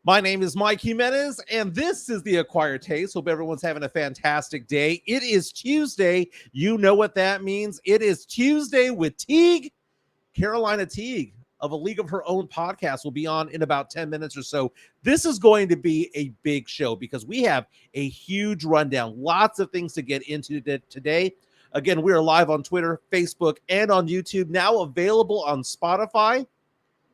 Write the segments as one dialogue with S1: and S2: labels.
S1: My name is Mike Jimenez, and this is the Acquired Taste. Hope everyone's having a fantastic day. It is Tuesday. You know what that means. It is Tuesday with Teague. Carolina Teague of A League of Her Own podcast will be on in about 10 minutes or so. This is going to be a big show because we have a huge rundown. Lots of things to get into today. Again, we are live on Twitter, Facebook, and on YouTube, now available on Spotify.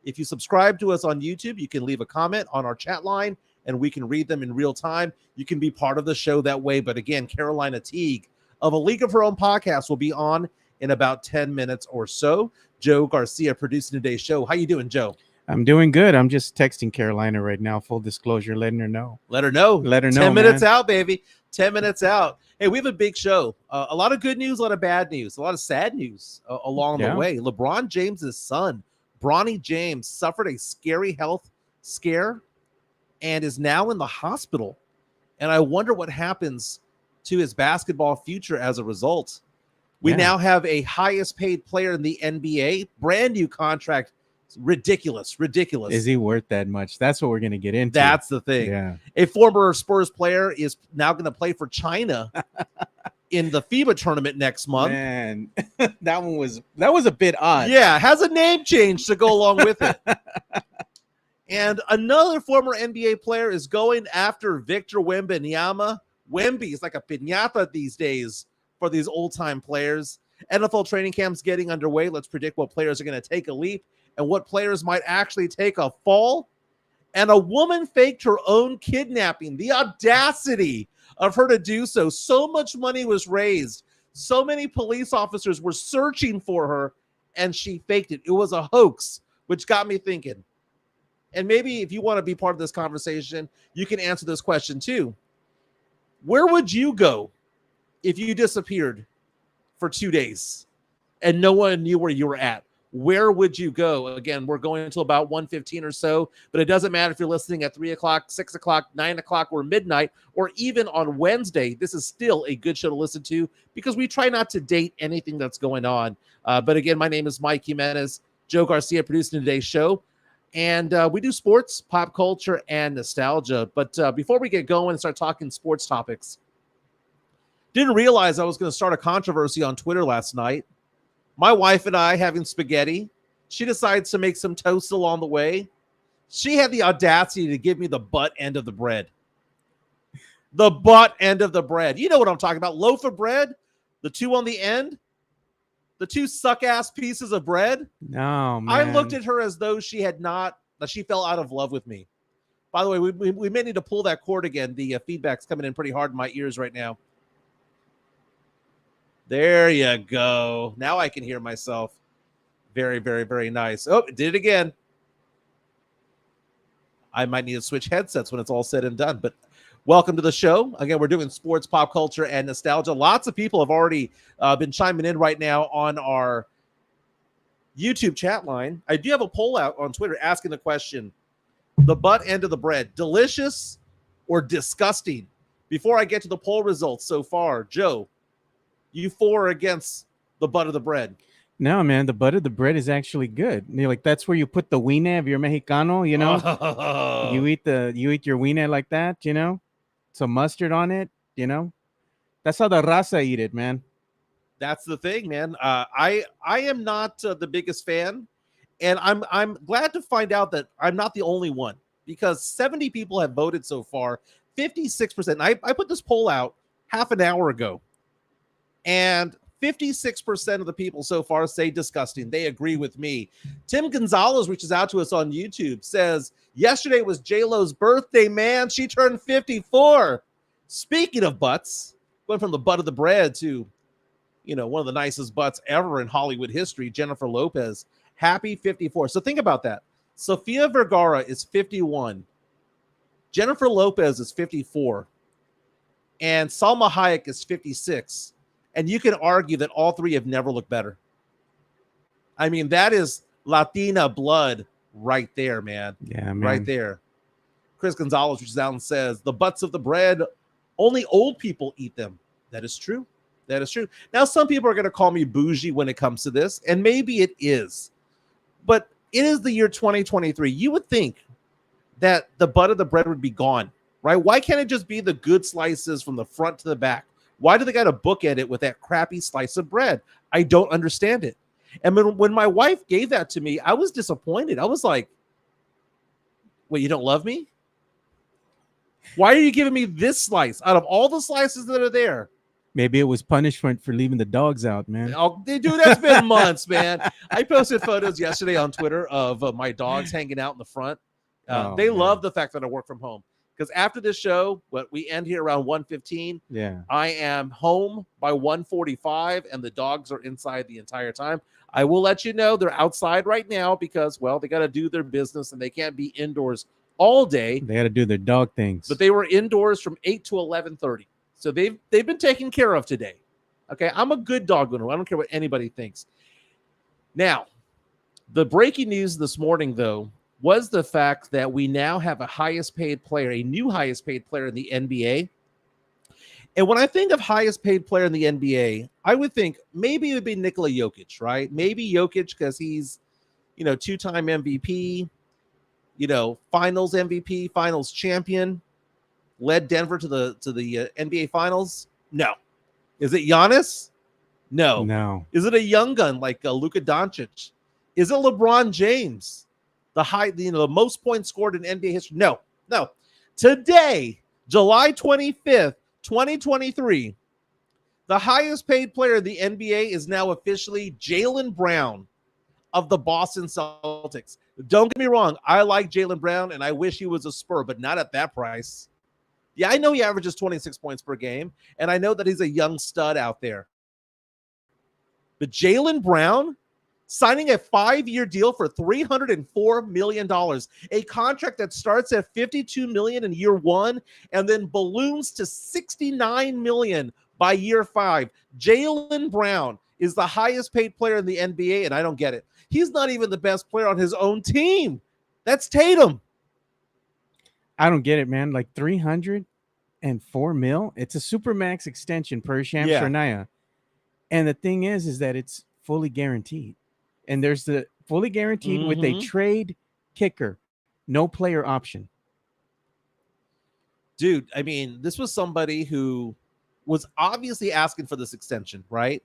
S1: If you subscribe to us on YouTube, you can leave a comment on our chat line and we can read them in real time. You can be part of the show that way. But again, Carolina Teague of A League of Her Own podcast will be on in about 10 minutes or so. Joe Garcia producing today's show. How you doing, Joe?
S2: I'm doing good. I'm just texting Carolina right now. Full disclosure, letting her know.
S1: Let her know.
S2: 10
S1: minutes out, baby. 10 minutes out. Hey, we have a big show. A lot of good news, a lot of bad news, a lot of sad news along the way. LeBron James's son, Bronny James, suffered a scary health scare and is now in the hospital. And I wonder what happens to his basketball future as a result. We now have a highest paid player in the NBA, brand new contract. Ridiculous.
S2: Is he worth that much? That's what we're going to get into.
S1: That's the thing.
S2: Yeah.
S1: A former Spurs player is now going to play for China in the FIBA tournament next month.
S2: Man, that was a bit odd.
S1: Yeah, has a name change to go along with it. And another former NBA player is going after Victor Wembanyama. Wemby is like a piñata these days for these old-time players. NFL training camp's getting underway. Let's predict what players are going to take a leap and what players might actually take a fall. And a woman faked her own kidnapping. The audacity of her to do so. So much money was raised. So many police officers were searching for her, and she faked it. It was a hoax, which got me thinking. And maybe if you want to be part of this conversation, you can answer this question too. Where would you go if you disappeared for 2 days and no one knew where you were at? Where would you go? Again, we're going until about 1:15 or so, but it doesn't matter if you're listening at 3 o'clock, 6 o'clock, 9 o'clock, or midnight, or even on Wednesday. This is still a good show to listen to because we try not to date anything that's going on. But again, my name is Mike Jimenez, Joe Garcia producing today's show. And we do sports, pop culture, and nostalgia. But before we get going and start talking sports topics, didn't realize I was going to start a controversy on Twitter last night. My wife and I having spaghetti. She decides to make some toast along the way. She had the audacity to give me the butt end of the bread. The butt end of the bread. You know what I'm talking about. Loaf of bread, the two on the end. The two suck-ass pieces of bread.
S2: No, man.
S1: I looked at her as though she fell out of love with me. By the way, we may need to pull that cord again. The feedback's coming in pretty hard in my ears right now. There you go. Now I can hear myself. Very, very, very nice. Oh, it did it again. I might need to switch headsets when it's all said and done. But welcome to the show. Again, we're doing sports, pop culture, and nostalgia. Lots of people have already been chiming in right now on our YouTube chat line. I do have a poll out on Twitter asking the question, the butt end of the bread, delicious or disgusting? Before I get to the poll results so far, Joe, you for or against the butt of the bread?
S2: No, man, the butt of the bread is actually good. Like that's where you put the wiener if you're Mexicano, you know.
S1: Oh.
S2: You eat your wiener like that, you know. Some mustard on it, you know. That's how the raza eat it, man.
S1: That's the thing, man. I am not the biggest fan, and I'm glad to find out that I'm not the only one, because 70 people have voted so far, 56%. I put this poll out half an hour ago, and 56% of the people so far say disgusting. They agree with me. Tim Gonzalez reaches out to us on YouTube, says, yesterday was J-Lo's birthday, man. She turned 54. Speaking of butts, went from the butt of the bread to, one of the nicest butts ever in Hollywood history, Jennifer Lopez. Happy 54. So think about that. Sofia Vergara is 51. Jennifer Lopez is 54. And Salma Hayek is 56. And you can argue that all three have never looked better. I mean, that is Latina blood right there, man.
S2: Yeah, man.
S1: Right there. Chris Gonzalez reaches out and says, the butts of the bread, only old people eat them. That is true. That is true. Now, some people are going to call me bougie when it comes to this, and maybe it is. But it is the year 2023. You would think that the butt of the bread would be gone, right? Why can't it just be the good slices from the front to the back? Why do they got to bookend it with that crappy slice of bread? I don't understand it. And when my wife gave that to me, I was disappointed. I was like, wait, you don't love me? Why are you giving me this slice out of all the slices that are there?
S2: Maybe it was punishment for leaving the dogs out, man.
S1: Oh, dude, that's been months, man. I posted photos yesterday on Twitter of my dogs hanging out in the front. They love the fact that I work from home. Because after this show, we end here around 1:15.
S2: Yeah,
S1: I am home by 1:45, and the dogs are inside the entire time. I will let you know they're outside right now because, they got to do their business, and they can't be indoors all day.
S2: They got to do their dog things.
S1: But they were indoors from 8 to 11:30. So they've been taken care of today. Okay, I'm a good dog owner. I don't care what anybody thinks. Now, the breaking news this morning, though, was the fact that we now have a new highest paid player in the NBA. And when I think of highest paid player in the NBA, I would think maybe it would be Nikola Jokic, right? Maybe Jokic because he's, two-time MVP, finals MVP, finals champion, led Denver to the NBA finals. No. Is it Giannis? No. Is it a young gun like Luka Doncic? Is it LeBron James? The most points scored in NBA history? No. Today, July 25th, 2023, the highest paid player in the NBA is now officially Jalen Brown of the Boston Celtics. Don't get me wrong. I like Jalen Brown, and I wish he was a Spur, but not at that price. Yeah, I know he averages 26 points per game, and I know that he's a young stud out there. But Jalen Brown signing a 5-year deal for $304 million, a contract that starts at $52 million in year one and then balloons to $69 million by year 5. Jalen Brown is the highest paid player in the NBA, and I don't get it. He's not even the best player on his own team. That's Tatum.
S2: I don't get it, man. Like $304 million. It's a supermax extension per Shams Charania. And the thing is that it's fully guaranteed. And there's the fully guaranteed with a trade kicker, no player option.
S1: Dude, I mean, this was somebody who was obviously asking for this extension, right?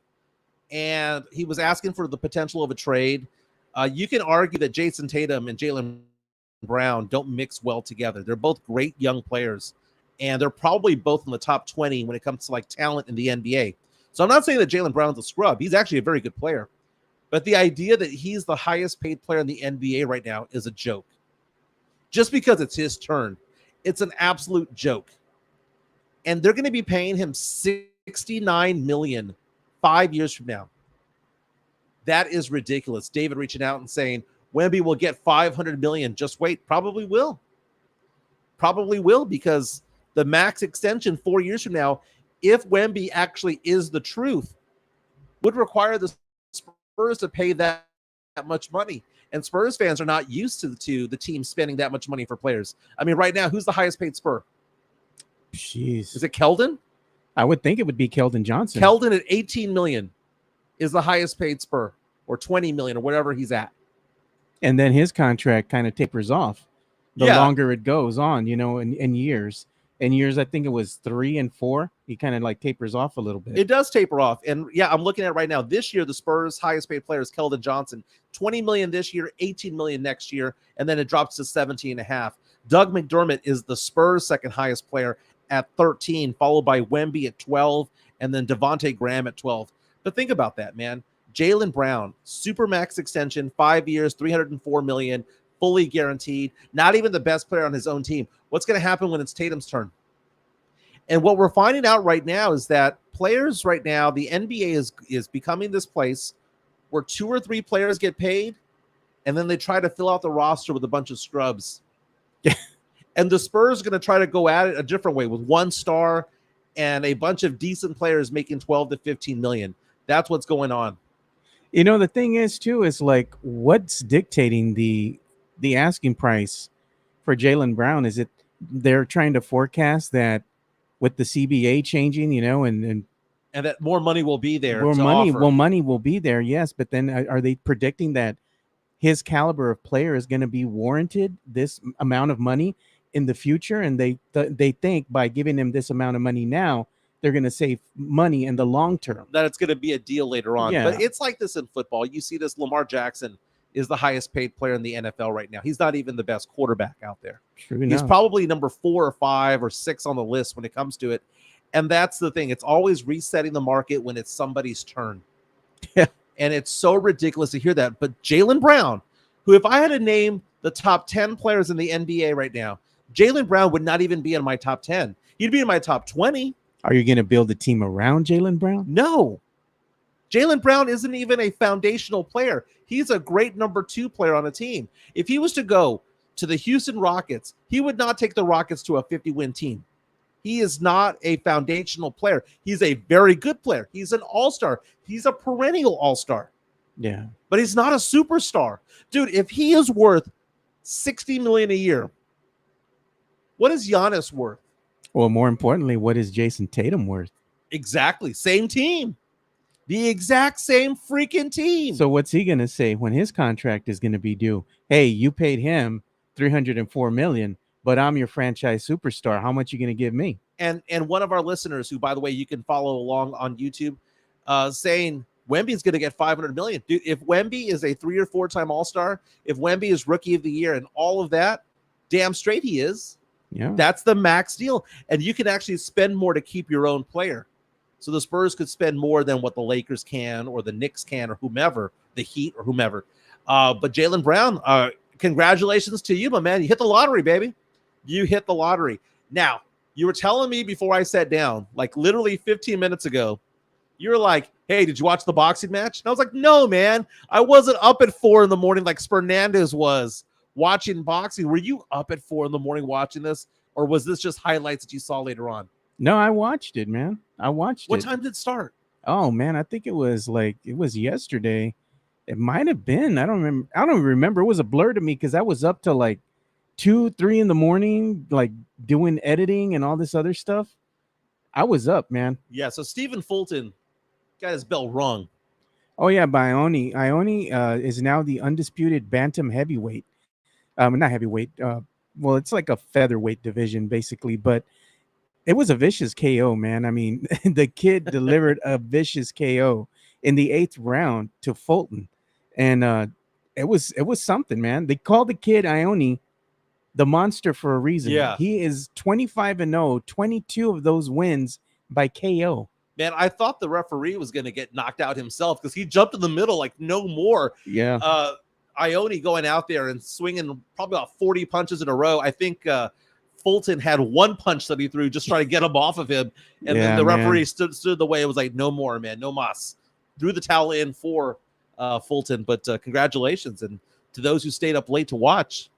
S1: And he was asking for the potential of a trade. You can argue that Jason Tatum and Jalen Brown don't mix well together. They're both great young players, and they're probably both in the top 20 when it comes to like talent in the NBA. So I'm not saying that Jalen Brown's a scrub. He's actually a very good player. But the idea that he's the highest paid player in the NBA right now is a joke. Just because it's his turn, it's an absolute joke. And they're going to be paying him $69 million 5 years from now. That is ridiculous. David reaching out and saying Wemby will get $500 million. Just wait. Probably will. Probably will, because the max extension 4 years from now, if Wemby actually is the truth, would require the Spurs to pay that much money. And Spurs fans are not used to the team spending that much money for players. I mean, right now, who's the highest paid Spur?
S2: Jeez.
S1: Is it Keldon?
S2: I would think it would be Keldon Johnson.
S1: Keldon at $18 million is the highest paid Spur, or $20 million, or whatever he's at.
S2: And then his contract kind of tapers off the longer it goes on, in years. In years, I think it was 3 and 4. He kind of like tapers off a little bit.
S1: It does taper off. And yeah, I'm looking at it right now. This year, the Spurs' highest paid player is Keldon Johnson. $20 million this year, $18 million next year, and then it drops to 17.5. Doug McDermott is the Spurs' second highest player at 13, followed by Wemby at 12, and then Devontae Graham at 12. But think about that, man. Jalen Brown, supermax extension, 5 years, $304 million, fully guaranteed. Not even the best player on his own team. What's going to happen when it's Tatum's turn? And what we're finding out right now is that players right now, the NBA is becoming this place where 2 or 3 players get paid, and then they try to fill out the roster with a bunch of scrubs. And the Spurs are going to try to go at it a different way with 1 star and a bunch of decent players making 12 to 15 million. That's what's going on.
S2: The thing is, too, is like what's dictating the asking price for Jalen Brown? Is it they're trying to forecast that with the CBA changing, and
S1: that more money will be there.
S2: Money will be there, yes. But then are they predicting that his caliber of player is going to be warranted this amount of money in the future? And they think by giving him this amount of money now, they're going to save money in the long term.
S1: That it's going to be a deal later on.
S2: Yeah.
S1: But it's like this in football. You see this, Lamar Jackson is the highest paid player in the NFL right now. He's not even the best quarterback out there.
S2: True
S1: He's probably number 4 or 5 or 6 on the list when it comes to it. And that's the thing. It's always resetting the market when it's somebody's turn.
S2: Yeah.
S1: And it's so ridiculous to hear that. But Jalen Brown, who if I had to name the top 10 players in the NBA right now, Jalen Brown would not even be in my top 10. He'd be in my top 20.
S2: Are you going to build a team around Jalen Brown?
S1: No. Jalen Brown isn't even a foundational player. He's a great number 2 player on a team. If he was to go to the Houston Rockets, he would not take the Rockets to a 50-win team. He is not a foundational player. He's a very good player. He's an all-star. He's a perennial all-star.
S2: Yeah.
S1: But he's not a superstar. Dude, if he is worth $60 million a year, what is Giannis worth?
S2: Well, more importantly, what is Jason Tatum worth?
S1: Exactly. Same team. The exact same freaking team.
S2: So what's he going to say when his contract is going to be due? Hey, you paid him $304 million, but I'm your franchise superstar. How much are you going to give me?
S1: And one of our listeners, who, by the way, you can follow along on YouTube, saying Wemby's going to get $500 million. Dude, if Wemby is a 3 or 4-time All-Star, if Wemby is Rookie of the Year and all of that, damn straight he is.
S2: Yeah.
S1: That's the max deal. And you can actually spend more to keep your own player. So the Spurs could spend more than what the Lakers can or the Knicks can or whomever, the Heat or whomever. But Jalen Brown, congratulations to you, my man. You hit the lottery, baby. You hit the lottery. Now, you were telling me before I sat down, like literally 15 minutes ago, you were like, hey, did you watch the boxing match? And I was like, no, man. I wasn't up at 4 a.m. like Fernandez was watching boxing. Were you up at 4 a.m. watching this? Or was this just highlights that you saw later on?
S2: No, I watched it, man. I watched it.
S1: What time did it start?
S2: Oh, man, I think it was yesterday. It might have been. I don't remember. It was a blur to me because I was up till like 2, 3 in the morning, like doing editing and all this other stuff. I was up, man.
S1: Yeah, so Stephen Fulton got his bell rung.
S2: Oh, yeah, by Ione. Ione is now the undisputed bantam heavyweight. Not heavyweight. Well, it's like a featherweight division, basically, but it was a vicious KO, man. I mean, the kid delivered a vicious KO in the 8th round to Fulton. And it was something, man. They called the kid Ione the monster for a reason.
S1: Yeah.
S2: He is 25-0, 22 of those wins by KO.
S1: Man, I thought the referee was going to get knocked out himself because he jumped in the middle like no more.
S2: Yeah.
S1: Ione going out there and swinging probably about 40 punches in a row. I think Fulton had one punch that he threw just trying to get him off of him. And then the referee stood the way. It was like, no more, man, no mas. Threw the towel in for Fulton. But congratulations. And to those who stayed up late to watch,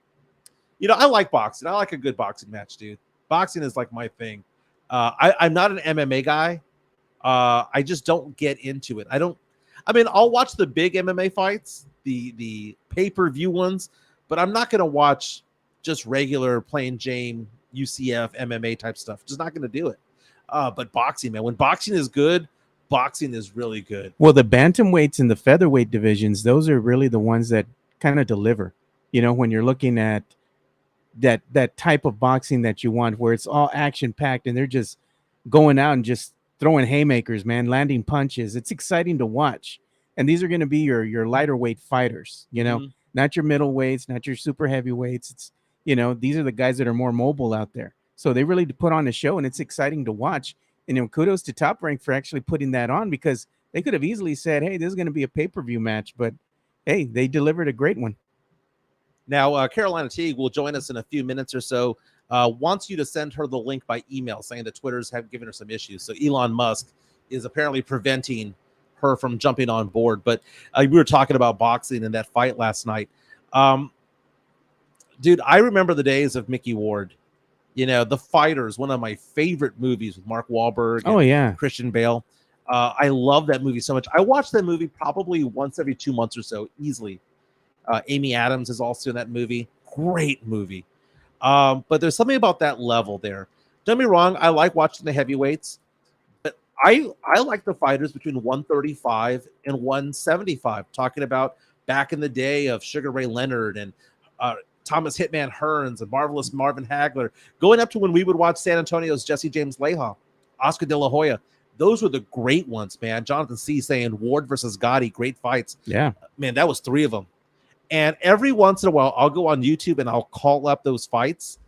S1: I like boxing. I like a good boxing match, dude. Boxing is like my thing. I'm not an MMA guy. I just don't get into it. I'll watch the big MMA fights, the pay-per-view ones, but I'm not going to watch just regular plain Jane UCF MMA type stuff. Just not going to do it. But boxing, man, when boxing is good, boxing is really good.
S2: Well, the bantamweights and the featherweight divisions, those are really the ones that kind of deliver. When you're looking at that type of boxing that you want, where it's all action-packed and they're just going out and just throwing haymakers, man, landing punches. It's exciting to watch. And these are going to be your lighter weight fighters, not your middleweights, not your super heavyweights. It's, these are the guys that are more mobile out there. So they really put on a show, and it's exciting to watch. And kudos to Top Rank for actually putting that on, because they could have easily said, hey, this is going to be a pay-per-view match. But, hey, they delivered a great one.
S1: Now, Carolina Teague will join us in a few minutes or so. Wants you to send her the link by email, saying that Twitter's have given her some issues. So Elon Musk is apparently preventing her from jumping on board. But we were talking about boxing and that fight last night. Dude, I remember the days of Mickey Ward. The Fighters, one of my favorite movies with Mark Wahlberg and Christian Bale. I love that movie so much. I watch that movie probably once every 2 months or so, easily. Amy Adams is also in that movie. Great movie. But there's something about that level there. Don't get me wrong, I like watching the heavyweights, but I like the fighters between 135 and 175. Talking about back in the day of Sugar Ray Leonard and Thomas Hitman Hearns and Marvelous Marvin Hagler, going up to when we would watch San Antonio's Jesse James Leija, Oscar De La Hoya. Those were the great ones, man. Jonathan C. saying Ward versus Gotti, great fights.
S2: Yeah.
S1: Man, that was 3 of them. And every once in a while, I'll go on YouTube and I'll call up those fights.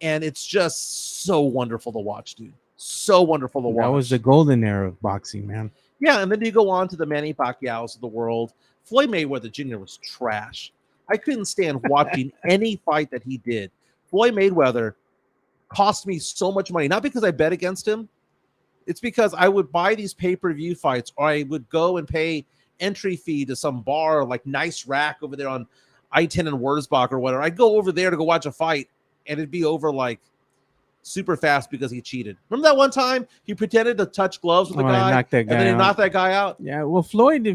S1: And it's just so wonderful to watch, dude. So wonderful to watch.
S2: That was the golden era of boxing, man.
S1: Yeah, and then you go on to the Manny Pacquiao's of the world. Floyd Mayweather Jr. was trash. I couldn't stand watching any fight that he did. Floyd Mayweather cost me so much money. Not because I bet against him. It's because I would buy these pay-per-view fights, or I would go and pay entry fee to some bar like Nice Rack over there on I-10 and Wurzbach or whatever. I'd go over there to go watch a fight, and it'd be over like super fast because he cheated. Remember that one time he pretended to touch gloves with the guy, and then he knocked that guy out?
S2: Yeah, well, Floyd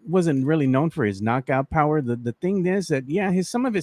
S2: wasn't really known for his knockout power. The thing is that,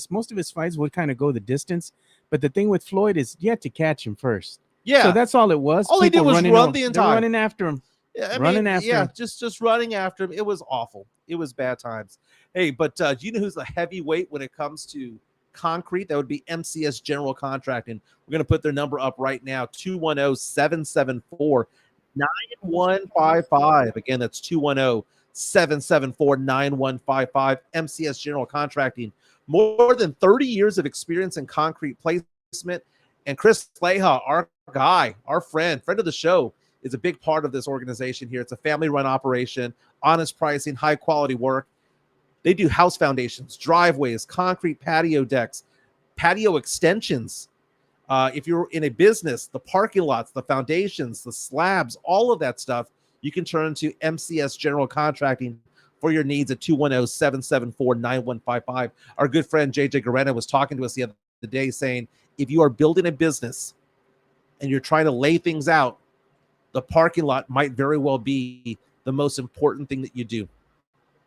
S2: most of his fights would kind of go the distance, but the thing with Floyd is you had to catch him first.
S1: Yeah.
S2: So that's all it was.
S1: All he did was run the entire
S2: running after him.
S1: Yeah,
S2: running after him.
S1: just running after him. It was awful. It was bad times. Hey, but do you know who's a heavyweight when it comes to concrete? That would be MCS General Contracting. We're going to put their number up right now, 210-774-9155. Again, that's 210-774-9155. MCS General Contracting. More than 30 years of experience in concrete placement. And Chris Leija, our guy, our friend of the show, is a big part of this organization here. It's a family-run operation, honest pricing, high-quality work. They do house foundations, driveways, concrete patio decks, patio extensions. If you're in a business, the parking lots, the foundations, the slabs, all of that stuff, you can turn to MCS General Contracting for your needs at 210-774-9155. Our good friend JJ Guarena was talking to us the other day saying, if you are building a business and you're trying to lay things out, the parking lot might very well be the most important thing that you do,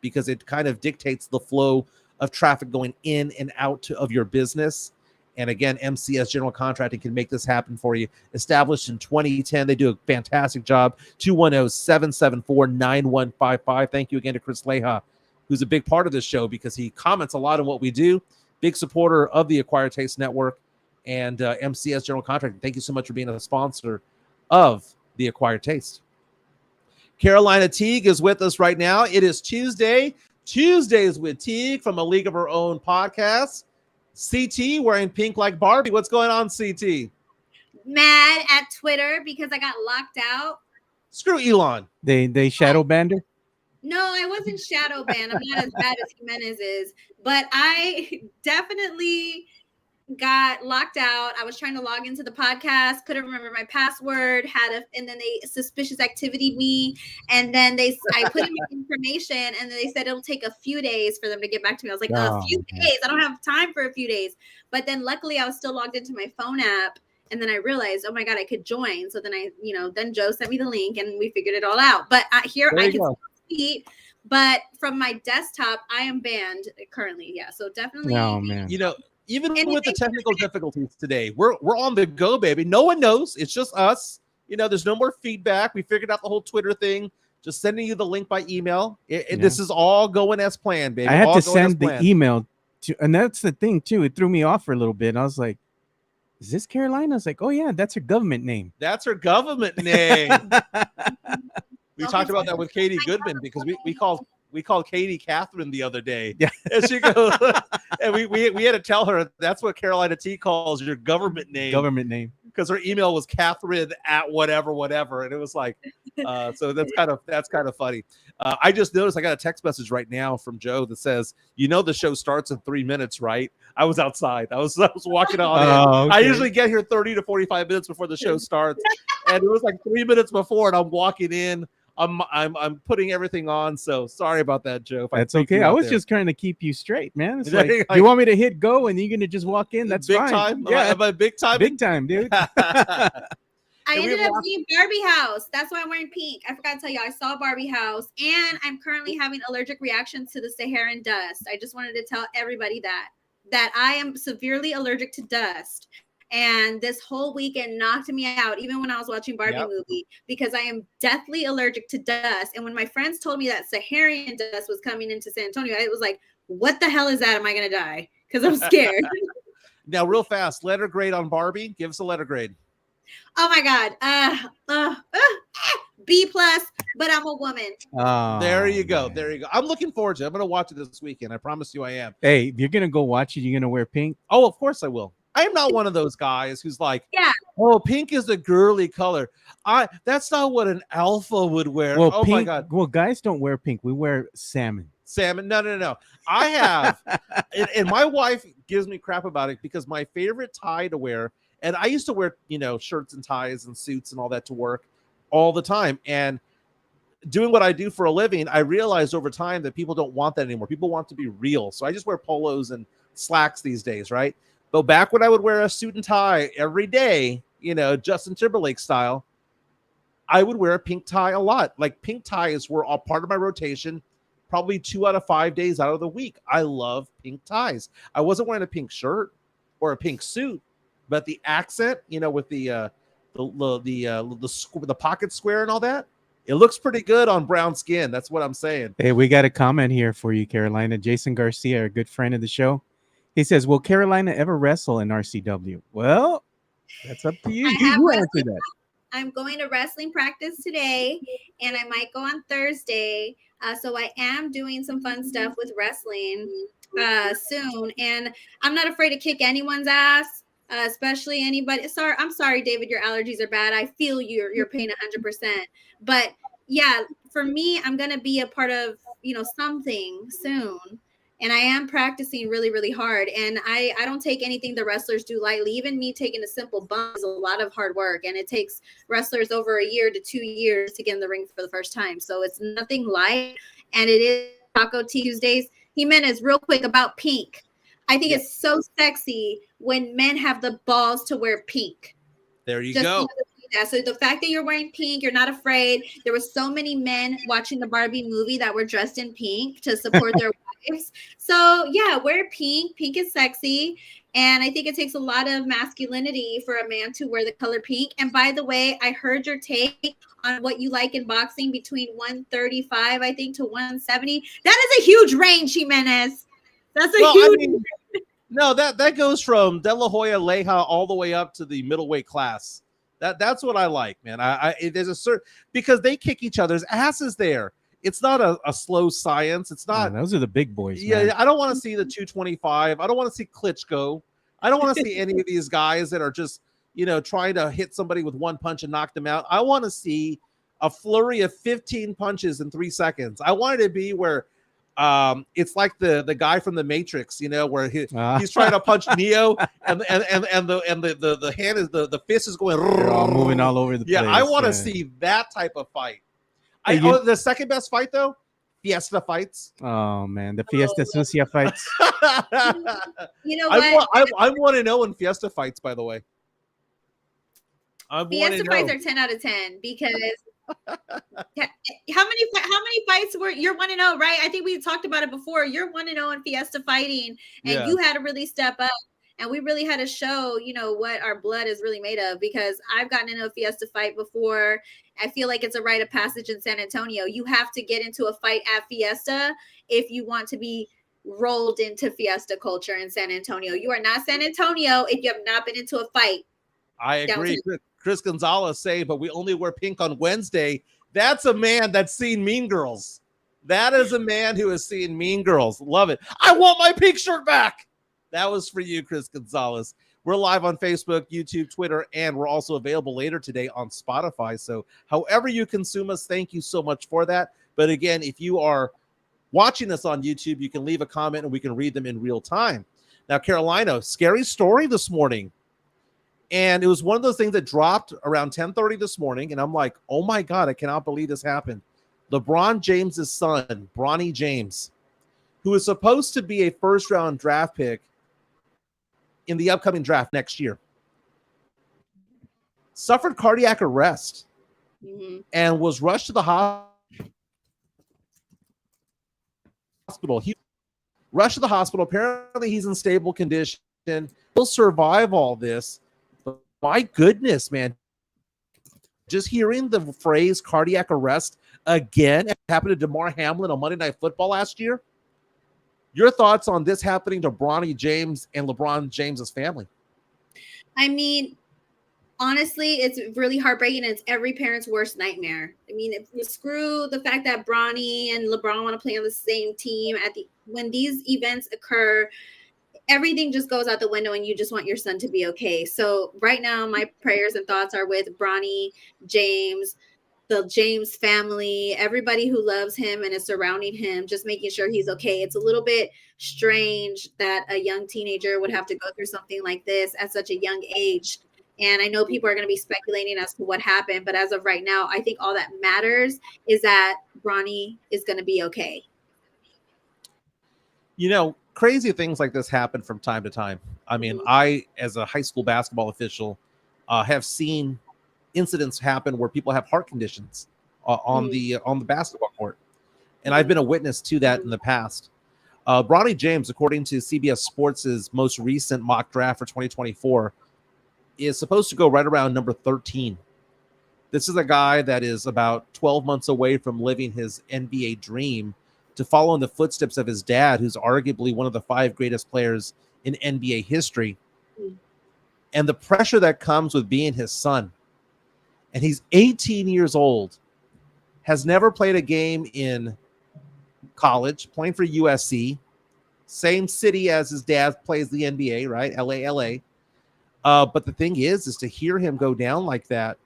S1: because it kind of dictates the flow of traffic going in and out of your business. And again, MCS General Contracting can make this happen for you. Established in 2010. They do a fantastic job. 210-774-9155. Thank you again to Chris Leija, who's a big part of this show because he comments a lot on what we do. Big supporter of the Acquired Taste Network and MCS General Contracting. Thank you so much for being a sponsor of the Acquired Taste. Carolina Teague is with us right now. It is Tuesday. Tuesdays with Teague from A League of Her Own podcast. CT wearing pink like Barbie. What's going on, CT?
S3: Mad at Twitter because I got locked out.
S1: Screw Elon.
S2: They shadow banned her?
S3: No, I wasn't shadow banned. I'm not as bad as Jimenez is, but I definitely got locked out. I was trying to log into the podcast, couldn't remember my password, and then they suspicious activity me, and then I put in my information, and then they said it'll take a few days for them to get back to me. I was like, a few days? I don't have time for a few days. But then luckily I was still logged into my phone app, and then I realized, oh my God, I could join. So then then Joe sent me the link, and we figured it all out. But here I can still speak. But from my desktop, I am banned currently. Yeah, so definitely.
S2: Oh man.
S1: Even with the technical difficulties today, we're on the go, baby. No one knows. It's just us. There's no more feedback. We figured out the whole Twitter thing. Just sending you the link by email. This is all going as planned, baby.
S2: I had to send the email to, and that's the thing too. It threw me off for a little bit. I was like, "Is this Carolina?" I was like, "Oh yeah, that's her government name."
S1: That's her government name. We talked about that with Katie Goodman because we called Katie Catherine the other day.
S2: Yeah.
S1: And she goes, and we had to tell her that's what Carolina Teague calls your government name.
S2: Government name.
S1: Because her email was Catherine at whatever. And it was like, so that's kind of funny. I just noticed I got a text message right now from Joe that says, the show starts in 3 minutes, right? I was outside. I was walking on. Okay. I usually get here 30 to 45 minutes before the show starts. And it was like 3 minutes before, and I'm walking in. I'm putting everything on, so sorry about that, Joe.
S2: That's okay. I was just trying to keep you straight, man. It's like, you want me to hit go and you're gonna just walk in? That's
S1: big
S2: fine.
S1: Time.
S2: Yeah,
S1: am I big time?
S2: Big time, dude.
S3: I ended up seeing Barbie House. That's why I'm wearing pink. I forgot to tell you, I saw Barbie House, and I'm currently having allergic reactions to the Saharan dust. I just wanted to tell everybody that I am severely allergic to dust. And this whole weekend knocked me out, even when I was watching Barbie movie, because I am deathly allergic to dust. And when my friends told me that Saharan dust was coming into San Antonio, I was like, what the hell is that? Am I going to die? Because I'm scared.
S1: Now, real fast, letter grade on Barbie. Give us a letter grade.
S3: Oh, my God. B+, but I'm a woman.
S2: Oh,
S1: there you go. There you go. I'm looking forward to it. I'm going to watch it this weekend. I promise you I am.
S2: Hey, if you're going to go watch it, you're going to wear pink?
S1: Oh, of course I will. I am not one of those guys who's like, oh, pink is a girly color. That's not what an alpha would wear.
S2: Well,
S1: my God.
S2: Well, guys don't wear pink. We wear salmon.
S1: Salmon. No. I have, and my wife gives me crap about it because my favorite tie to wear, and I used to wear, shirts and ties and suits and all that to work all the time. And doing what I do for a living, I realized over time that people don't want that anymore. People want to be real. So I just wear polos and slacks these days, right? But back when I would wear a suit and tie every day, Justin Timberlake style, I would wear a pink tie a lot. Like pink ties were all part of my rotation, probably 2 out of 5 days out of the week. I love pink ties. I wasn't wearing a pink shirt or a pink suit, but the accent, with the pocket square and all that, it looks pretty good on brown skin. That's what I'm saying.
S2: Hey, we got a comment here for you, Carolina. Jason Garcia, a good friend of the show. He says, will Carolina ever wrestle in RCW? Well, that's up to you. You answer that.
S3: I'm going to wrestling practice today, and I might go on Thursday. So I am doing some fun stuff with wrestling soon. And I'm not afraid to kick anyone's ass, especially anybody. I'm sorry, David, your allergies are bad. I feel your pain 100%. But yeah, for me, I'm going to be a part of, something soon. And I am practicing really, really hard. And I don't take anything the wrestlers do lightly. Even me taking a simple bump is a lot of hard work. And it takes wrestlers over 1 year to 2 years to get in the ring for the first time. So it's nothing light. And it is Taco Tuesdays. Jimenez, real quick about pink. I think it's so sexy when men have the balls to wear pink.
S1: There you go.
S3: So the fact that you're wearing pink, you're not afraid. There were so many men watching the Barbie movie that were dressed in pink to support their wives. So yeah, wear pink. Pink is sexy. And I think it takes a lot of masculinity for a man to wear the color pink. And by the way, I heard your take on what you like in boxing between 135, I think, to 170. That is a huge range, Jimenez. That's a huge range.
S1: No, that goes from De La Hoya, Leija all the way up to the middleweight class. That's what I like, man. There's a certain, because they kick each other's asses there. It's not a slow science. It's not.
S2: Those are the big boys.
S1: Yeah,
S2: man.
S1: I don't want to see the 225. I don't want to see Klitschko. I don't want to see any of these guys that are just trying to hit somebody with one punch and knock them out. I want to see a flurry of 15 punches in 3 seconds. I wanted to be where it's like the guy from the Matrix, where he's trying to punch Neo, and the hand is the fist is going.
S2: They're all moving all over the place.
S1: Yeah, I want to see that type of fight. The second best fight though, Fiesta fights.
S2: Oh man, the Fiesta Sucia fights.
S3: You know what?
S1: I want to know in Fiesta fights. By the way,
S3: Fiesta fights are 10 out of 10 because. How many fights were you're 1-0, right? I think we talked about it before. You're 1-0 in Fiesta fighting, and you had to really step up, and we really had to show, what our blood is really made of. Because I've gotten into a Fiesta fight before. I feel like it's a rite of passage in San Antonio. You have to get into a fight at Fiesta if you want to be rolled into Fiesta culture in San Antonio. You are not San Antonio if you have not been into a fight.
S1: I agree. Chris Gonzalez say, but we only wear pink on Wednesday. That's a man that's seen Mean Girls. That is a man who has seen Mean Girls. Love it. I want my pink shirt back. That was for you, Chris Gonzalez. We're live on Facebook, YouTube, Twitter, and we're also available later today on Spotify. So however you consume us, thank you so much for that. But again, if you are watching us on YouTube, you can leave a comment and we can read them in real time. Now, Carolina, scary story this morning. And it was one of those things that dropped around 10:30 this morning. And I'm like, oh my God, I cannot believe this happened. LeBron James's son, Bronny James, who is supposed to be a first-round draft pick in the upcoming draft next year, suffered cardiac arrest and was rushed to the hospital. He rushed to the hospital. Apparently, he's in stable condition. He'll survive all this. My goodness, man. Just hearing the phrase cardiac arrest again happened to DeMar Hamlin on Monday Night Football last year. Your thoughts on this happening to Bronny James and LeBron James's family?
S3: I mean, honestly, it's really heartbreaking. It's every parent's worst nightmare. I mean, screw the fact that Bronny and LeBron want to play on the same team. When these events occur, everything just goes out the window and you just want your son to be okay. So right now, my prayers and thoughts are with Bronny James, the James family, everybody who loves him and is surrounding him, just making sure he's okay. It's a little bit strange that a young teenager would have to go through something like this at such a young age. And I know people are going to be speculating as to what happened, but as of right now, I think all that matters is that Bronny is going to be okay.
S1: Crazy things like this happen from time to time. I mean, I, as a high school basketball official, have seen incidents happen where people have heart conditions on the basketball court, and I've been a witness to that in the past. Bronny James, according to CBS Sports' most recent mock draft for 2024, is supposed to go right around number 13. This is a guy that is about 12 months away from living his NBA dream, to follow in the footsteps of his dad, who's arguably one of the 5 greatest players in NBA history. And the pressure that comes with being his son. And he's 18 years old, has never played a game in college, playing for USC, same city as his dad plays the NBA, right? LA. But the thing is to hear him go down like that.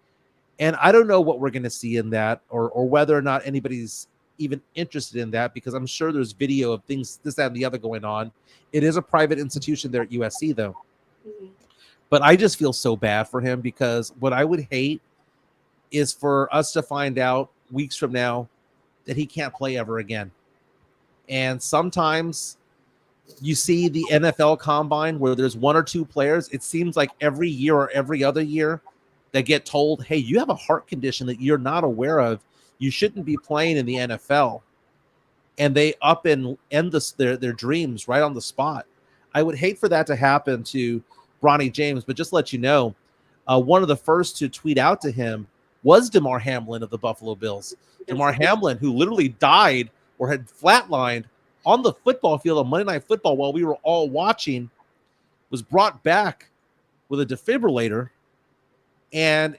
S1: And I don't know what we're going to see in that, or whether or not anybody's even interested in that, because I'm sure there's video of things, this, that, and the other going on. It is a private institution there at USC, though. But I just feel so bad for him, because what I would hate is for us to find out weeks from now that he can't play ever again. And sometimes you see the NFL combine where there's 1 or 2 players. It seems like every year or every other year that get told, hey, you have a heart condition that you're not aware of. You shouldn't be playing in the NFL. And they up and end their dreams right on the spot. I would hate for that to happen to Bronny James, but just let you know, one of the first to tweet out to him was DeMar Hamlin of the Buffalo Bills. DeMar Hamlin, who literally died or had flatlined on the football field on Monday Night Football while we were all watching, was brought back with a defibrillator and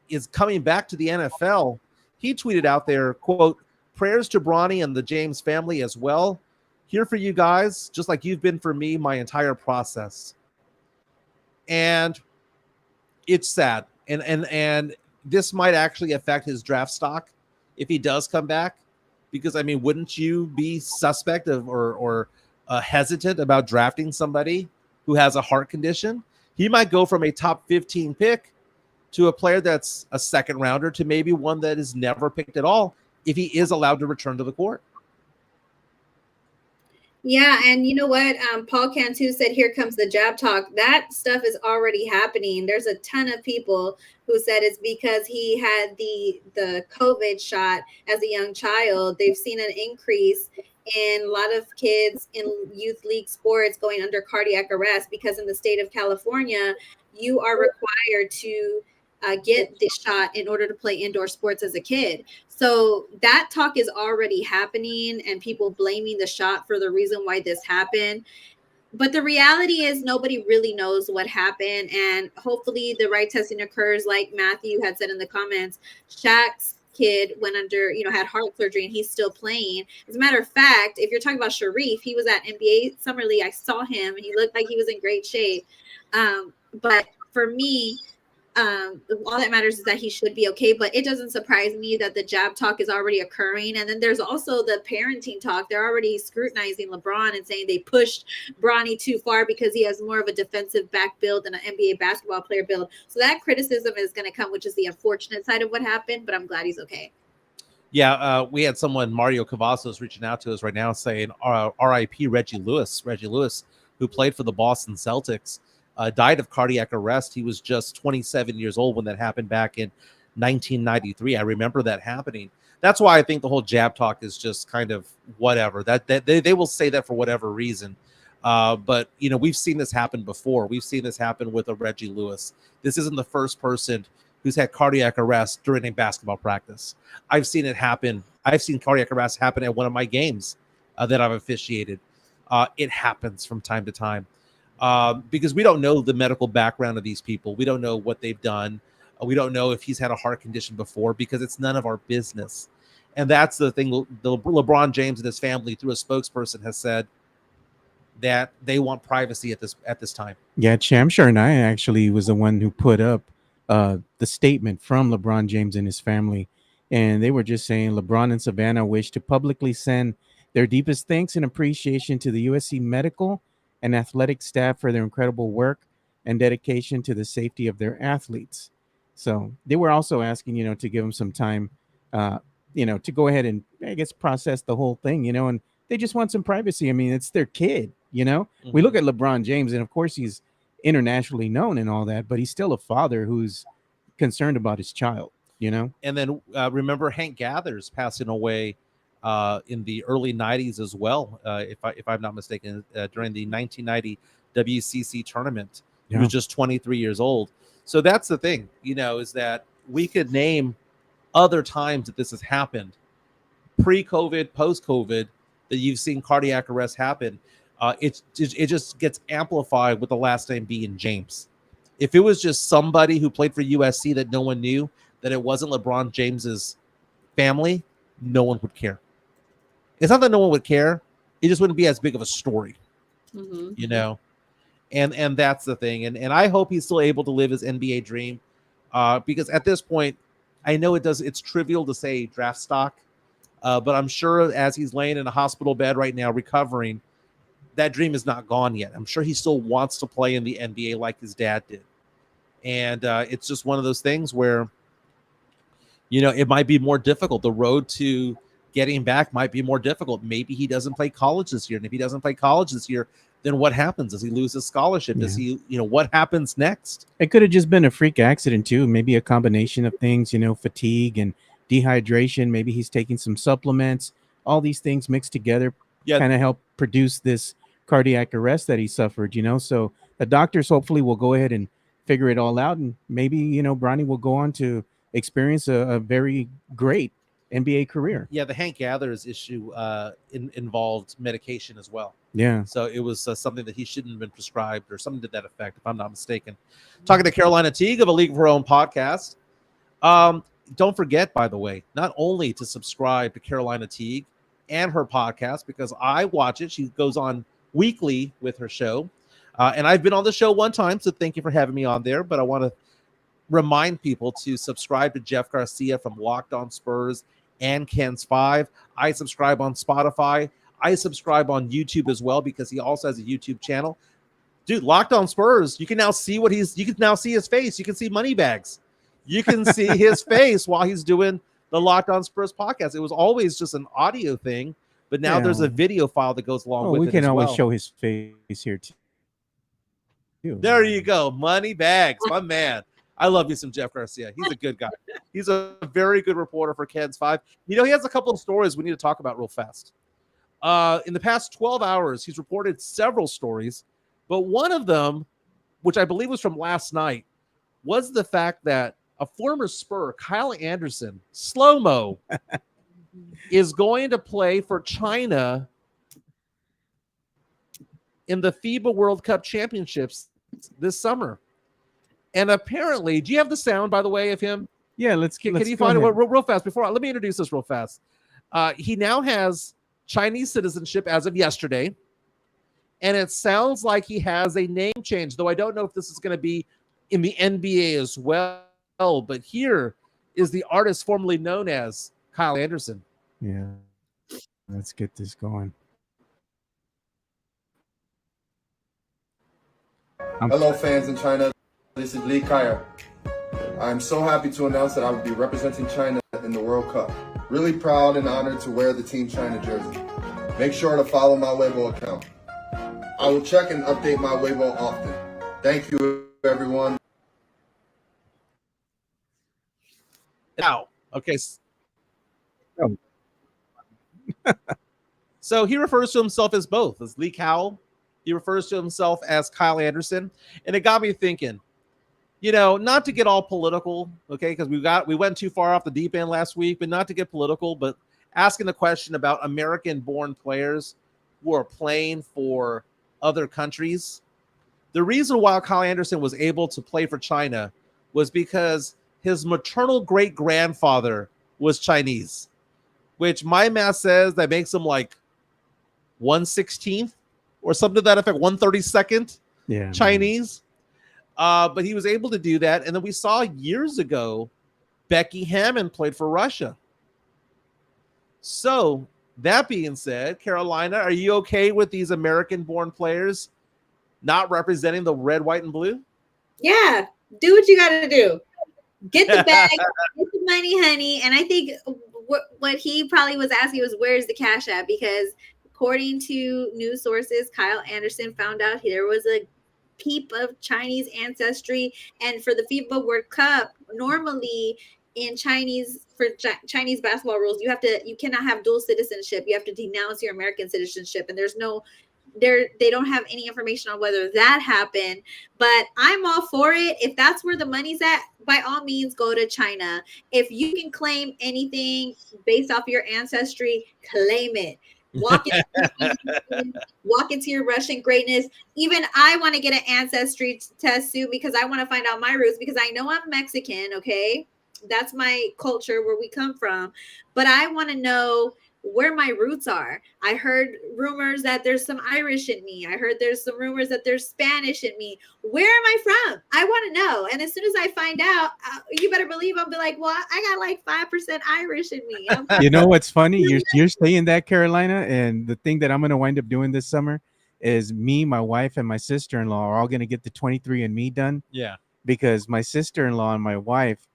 S1: is coming back to the NFL. He tweeted out there, quote, prayers to Bronny and the James family as well. Here for you guys, just like you've been for me my entire process. And it's sad. And this might actually affect his draft stock if he does come back. Because, I mean, wouldn't you be suspect of or hesitant about drafting somebody who has a heart condition? He might go from a top 15 pick to a player that's a second rounder to maybe one that is never picked at all if he is allowed to return to the court.
S3: Yeah, and you know what? Paul Cantu said, "Here comes the jab talk." That stuff is already happening. There's a ton of people who said it's because he had the COVID shot as a young child. They've seen an increase in a lot of kids in youth league sports going under cardiac arrest because in the state of California, you are required to get the shot in order to play indoor sports as a kid. So that talk is already happening and people blaming the shot for the reason why this happened. But the reality is nobody really knows what happened. And hopefully the right testing occurs, like Matthew had said in the comments. Shaq's kid went under, had heart surgery and he's still playing. As a matter of fact, if you're talking about Sharif, he was at NBA Summer League. I saw him and he looked like he was in great shape. But for me, all that matters is that he should be okay, but it doesn't surprise me that the jab talk is already occurring. And then there's also the parenting talk. They're already scrutinizing LeBron and saying they pushed Bronny too far because he has more of a defensive back build than an NBA basketball player build. So that criticism is going to come, which is the unfortunate side of what happened, but I'm glad he's okay.
S1: Yeah, we had someone, Mario Cavazos, reaching out to us right now saying R.I.P. Reggie Lewis, who played for the Boston Celtics. Died of cardiac arrest. He was just 27 years old when that happened back in 1993. I remember that happening. That's why I think the whole jab talk is just kind of whatever. That they will say that for whatever reason. But we've seen this happen before. We've seen this happen with a Reggie Lewis. This isn't the first person who's had cardiac arrest during a basketball practice. I've seen it happen. I've seen cardiac arrest happen at one of my games that I've officiated. It happens from time to time. Because we don't know the medical background of these people. We don't know what they've done. We don't know if he's had a heart condition before because it's none of our business. And that's the thing. The LeBron James and his family, through a spokesperson, has said that they want privacy at this time.
S2: Yeah, Cham Sharnaya actually was the one who put up the statement from LeBron James and his family. And they were just saying LeBron and Savannah wish to publicly send their deepest thanks and appreciation to the USC medical and athletic staff for their incredible work and dedication to the safety of their athletes. So they were also asking, to give them some time, to go ahead and, I guess, process the whole thing, and they just want some privacy. I mean, it's their kid, Mm-hmm. We look at LeBron James and of course he's internationally known and all that, but he's still a father who's concerned about his child, And
S1: then remember Hank Gathers passing away in the early 90s as well, if I'm not mistaken, during the 1990 WCC tournament. Yeah. He was just 23 years old. So that's the thing, is that we could name other times that this has happened, pre-COVID, post-COVID, that you've seen cardiac arrest happen. It just gets amplified with the last name being James. If it was just somebody who played for USC that no one knew, that it wasn't LeBron James's family, no one would care. It's not that no one would care. It just wouldn't be as big of a story, and that's the thing. And I hope he's still able to live his NBA dream, because at this point, I know it's trivial to say draft stock, but I'm sure as he's laying in a hospital bed right now recovering, that dream is not gone yet. I'm sure he still wants to play in the NBA like his dad did. And it's just one of those things where, it might be more difficult. The road to getting back might be more difficult. Maybe he doesn't play college this year. And if he doesn't play college this year, then what happens? Does he lose his scholarship? Does he, what happens next?
S2: It could have just been a freak accident too. Maybe a combination of things, fatigue and dehydration. Maybe he's taking some supplements. All these things mixed together kind of help produce this cardiac arrest that he suffered, So the doctors hopefully will go ahead and figure it all out. And maybe, Bronny will go on to experience a very great NBA career.
S1: Yeah, the Hank Gathers issue involved medication as well.
S2: Yeah.
S1: So it was something that he shouldn't have been prescribed or something to that effect, if I'm not mistaken. Talking to Carolina Teague of A League of Her Own podcast. Don't forget, by the way, not only to subscribe to Carolina Teague and her podcast, because I watch it. She goes on weekly with her show. And I've been on the show one time, so thank you for having me on there. But I want to remind people to subscribe to Jeff Garcia from Locked On Spurs and Ken's Five. I subscribe on Spotify. I subscribe on YouTube as well because he also has a YouTube channel. Dude, Locked On Spurs, you can now see his face. You can see Moneybags. You can see his face while he's doing the Locked On Spurs podcast. It was always just an audio thing, but now there's a video file that goes along with it.
S2: We can always show his face here too.
S1: There you go. Moneybags, my man. I love you some Jeff Garcia. He's a good guy. He's a very good reporter for Ken's Five. He has a couple of stories we need to talk about real fast. In the past 12 hours, he's reported several stories, but one of them, which I believe was from last night, was the fact that a former Spur, Kyle Anderson, slow-mo, is going to play for China in the FIBA World Cup Championships this summer. And apparently, do you have the sound, by the way, of him?
S2: Yeah,
S1: Can you find it real fast? Let me introduce this real fast. He now has Chinese citizenship as of yesterday, and it sounds like he has a name change, though I don't know if this is going to be in the NBA as well. But here is the artist formerly known as Kyle Anderson.
S2: Yeah, let's get this going.
S4: Hello, fans in China. This is Li Kaya. I'm so happy to announce that I will be representing China in the World Cup. Really proud and honored to wear the Team China jersey. Make sure to follow my Weibo account. I will check and update my Weibo often. Thank you, everyone.
S1: Now, okay. So he refers to himself as both, as Lee Cowell. He refers to himself as Kyle Anderson. And it got me thinking, not to get all political, okay, because we went too far off the deep end last week, but not to get political, but asking the question about American-born players who are playing for other countries. The reason why Kyle Anderson was able to play for China was because his maternal great-grandfather was Chinese, which my math says that makes him like 1/16th or something to that effect, 1/32nd Chinese. But he was able to do that. And then we saw years ago, Becky Hammond played for Russia. So that being said, Carolina, are you okay with these American-born players not representing the red, white, and blue?
S3: Yeah, do what you got to do. Get the bag, get the money, honey. And I think what he probably was asking was, where's the cash at? Because according to news sources, Kyle Anderson found out there was a peep of Chinese ancestry. And for the FIBA World Cup, normally in Chinese basketball rules, you cannot have dual citizenship. You have to denounce your American citizenship. And they don't have any information on whether that happened, but I'm all for it. If that's where the money's at, by all means, go to China. If you can claim anything based off your ancestry, claim it. Walk into your Russian greatness. Even I want to get an ancestry test soon because I want to find out my roots, because I know I'm Mexican, okay? That's my culture, where we come from. But I want to know where my roots are. I heard rumors that there's some Irish in me. I heard there's some rumors that there's Spanish in me. Where am I from? I want to know. And as soon as I find out, you better believe I'll be like, well, I got like 5% Irish in me.
S2: You know what's funny? You're saying that, Carolina, and the thing that I'm going to wind up doing this summer is me, my wife, and my sister-in-law are all going to get the 23andMe done.
S1: Yeah.
S2: Because my sister-in-law and my wife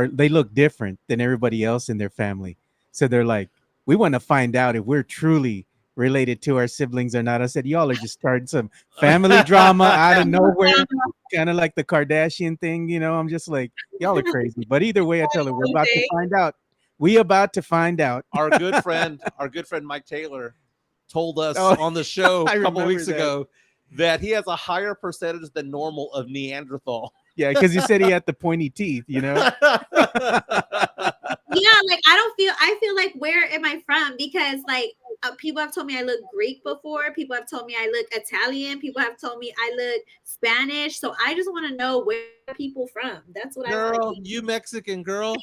S2: they look different than everybody else in their family. So they're like, we want to find out if we're truly related to our siblings or not. I said, y'all are just starting some family drama out of nowhere, kind of like the Kardashian thing. I'm just like, y'all are crazy. But either way, I tell her, we're about to find out. We about to find out.
S1: Our good friend Mike Taylor told us on the show a couple weeks ago that he has a higher percentage than normal of Neanderthal.
S2: Yeah, because he said he had the pointy teeth,
S3: Yeah, like I feel like, where am I from? Because like people have told me I look Greek before. People have told me I look Italian. People have told me I look Spanish. So I just want to know where are people from. That's what
S1: girl,
S3: I want.
S1: You Mexican, girl.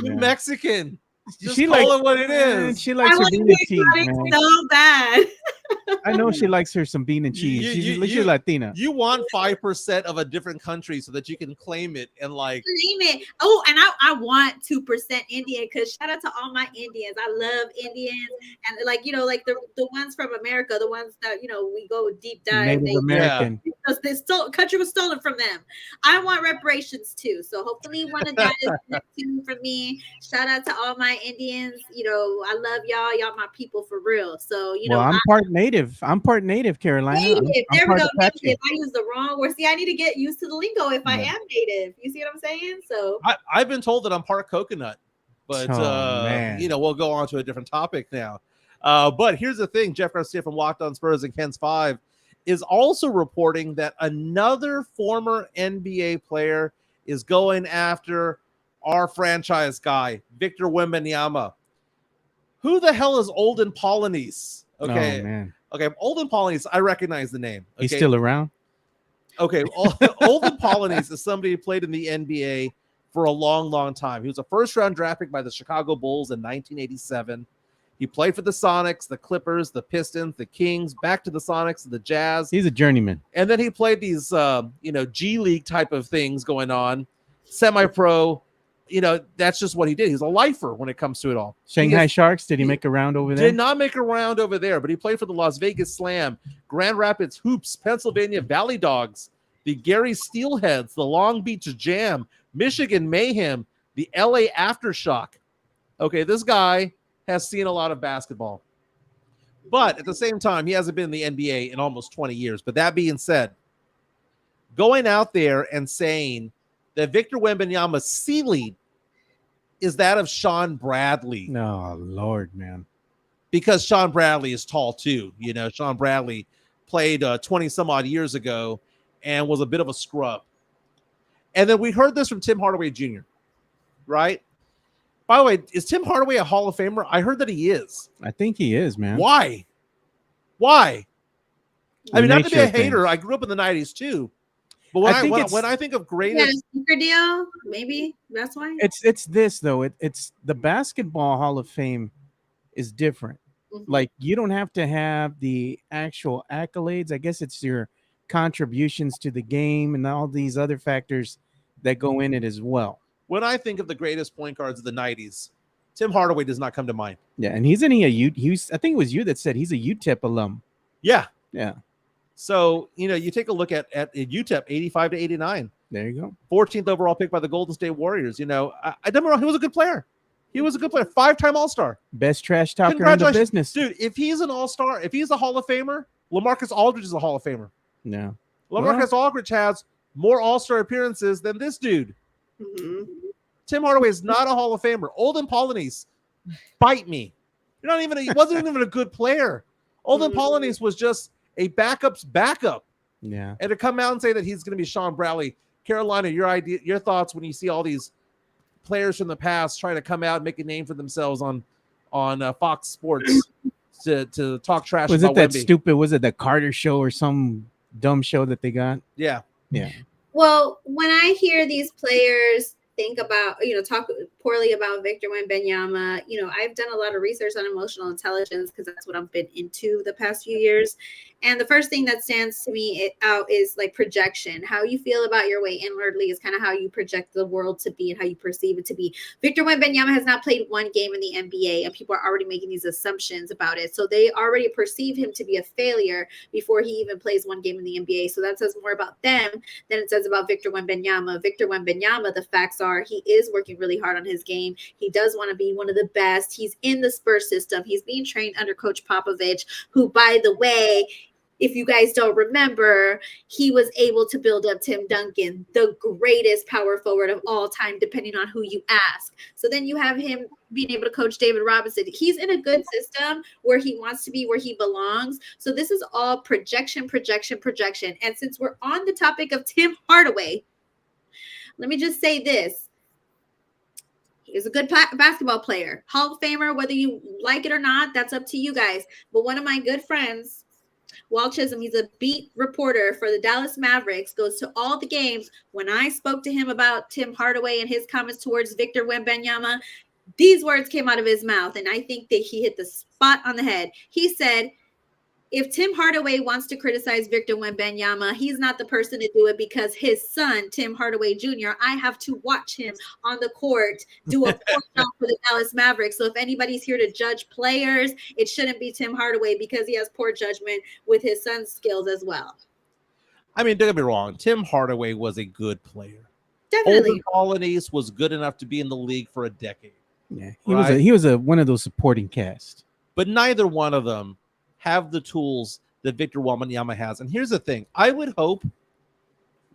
S1: You Mexican. Just
S2: She
S1: call
S2: like
S1: it what it is.
S2: She
S3: I
S2: likes her
S3: want to
S2: bean
S3: be
S2: and cheese,
S3: exotic
S2: man.
S3: so bad.
S2: I know she likes her some bean and cheese. She's Latina.
S1: You want 5% of a different country so that you can claim it and like
S3: Claim it. Oh, and I want 2% Indian because shout out to all my Indians. I love Indians and like like the ones from America, the ones that we go deep dive.
S2: Native American.
S3: They country was stolen from them. I want reparations too. So hopefully one of that is next for me. Shout out to all my Indians. I love y'all. Y'all my people for real. So
S2: I'm part native. I'm part native, Carolina.
S3: Native. There we go.
S2: Apache.
S3: I use the wrong word. See, I need to get used to the lingo if I am native. You see what I'm saying? So
S1: I've been told that I'm part coconut, but
S2: man.
S1: we'll go on to a different topic now. But here's the thing: Jeff Garcia from Locked On Spurs and Ken's 5 is also reporting that another former NBA player is going after our franchise guy, Victor Wembanyama. Who the hell is Olden Polynice? Okay,
S2: oh, man.
S1: Okay, Olden Polynice, I recognize the name. Okay?
S2: He's still around?
S1: Okay, Olden Polynice is somebody who played in the NBA for a long, long time. He was a first-round draft pick by the Chicago Bulls in 1987. He played for the Sonics, the Clippers, the Pistons, the Kings, back to the Sonics, the Jazz.
S2: He's a journeyman.
S1: And then he played these, G League type of things going on, semi-pro. That's just what he did. He's a lifer when it comes to it all.
S2: Shanghai Sharks, did he make a round over there?
S1: Did not make a round over there, but he played for the Las Vegas Slam, Grand Rapids Hoops, Pennsylvania Valley Dogs, the Gary Steelheads, the Long Beach Jam, Michigan Mayhem, the LA Aftershock. Okay, this guy has seen a lot of basketball. But at the same time, he hasn't been in the NBA in almost 20 years. But that being said, going out there and saying that Victor Wembanyama's ceiling is that of Sean Bradley.
S2: No, Lord, man.
S1: Because Sean Bradley is tall too. Sean Bradley played 20 some odd years ago and was a bit of a scrub. And then we heard this from Tim Hardaway Jr., right? By the way, is Tim Hardaway a Hall of Famer? I heard that he is.
S2: I think he is, man.
S1: Why? I mean, not to be a hater. I grew up in the 90s too. But when I think of greatest
S3: deal, maybe that's why.
S2: It's this though. It's the Basketball Hall of Fame is different. Mm-hmm. Like you don't have to have the actual accolades. I guess it's your contributions to the game and all these other factors that go in it as well.
S1: When I think of the greatest point guards of the 90s, Tim Hardaway does not come to mind.
S2: Yeah, and I think it was you that said he's a UTEP alum.
S1: Yeah.
S2: So,
S1: you take a look at UTEP 85 to 89.
S2: There you go.
S1: 14th overall pick by the Golden State Warriors. I don't get me wrong, he was a good player. 5-time All-Star.
S2: Best trash talker in the business.
S1: Dude, if he's an All-Star, if he's a Hall of Famer, LaMarcus Aldridge is a Hall of Famer.
S2: No.
S1: LaMarcus Aldridge has more All-Star appearances than this dude. Mm-hmm. Tim Hardaway is not a Hall of Famer. Olden Polynice, bite me. He wasn't even a good player. Olden Polynice was just a backup's backup.
S2: Yeah.
S1: And to come out and say that he's going to be Sean Bradley, Carolina, your thoughts when you see all these players from the past trying to come out and make a name for themselves on Fox Sports to talk trash
S2: about
S1: Wemby.
S2: Was it the Carter show or some dumb show that they got?
S1: Yeah.
S3: Well, when I hear these players think about, talk poorly about Victor Wembanyama, I've done a lot of research on emotional intelligence because that's what I've been into the past few years. And the first thing that stands to me out is like projection. How you feel about your way inwardly is kind of how you project the world to be and how you perceive it to be. Victor Wembanyama has not played one game in the NBA, and people are already making these assumptions about it. So they already perceive him to be a failure before he even plays one game in the NBA. So that says more about them than it says about Victor Wembanyama. Victor Wembanyama, the facts are he is working really hard on his game. He does want to be one of the best. He's in the Spurs system. He's being trained under Coach Popovich, who, by the way, if you guys don't remember, he was able to build up Tim Duncan, the greatest power forward of all time, depending on who you ask. So then you have him being able to coach David Robinson. He's in a good system where he wants to be, where he belongs. So this is all projection. And since we're on the topic of Tim Hardaway, let me just say this. He's a good basketball player. Hall of Famer, whether you like it or not, that's up to you guys. But one of my good friends, Walt Chisholm, he's a beat reporter for the Dallas Mavericks, goes to all the games. When I spoke to him about Tim Hardaway and his comments towards Victor Wembanyama, these words came out of his mouth, and I think that he hit the spot on the head. He said, if Tim Hardaway wants to criticize Victor Wembanyama, he's not the person to do it because his son, Tim Hardaway Jr., I have to watch him on the court do a poor job for the Dallas Mavericks. So if anybody's here to judge players, it shouldn't be Tim Hardaway because he has poor judgment with his son's skills as well.
S1: I mean, don't get me wrong. Tim Hardaway was a good player.
S3: Definitely.
S1: Olden Polynice was good enough to be in the league for a decade.
S2: Yeah, he was one of those supporting cast.
S1: But neither one of them have the tools that Victor Wembanyama has. And here's the thing. I would hope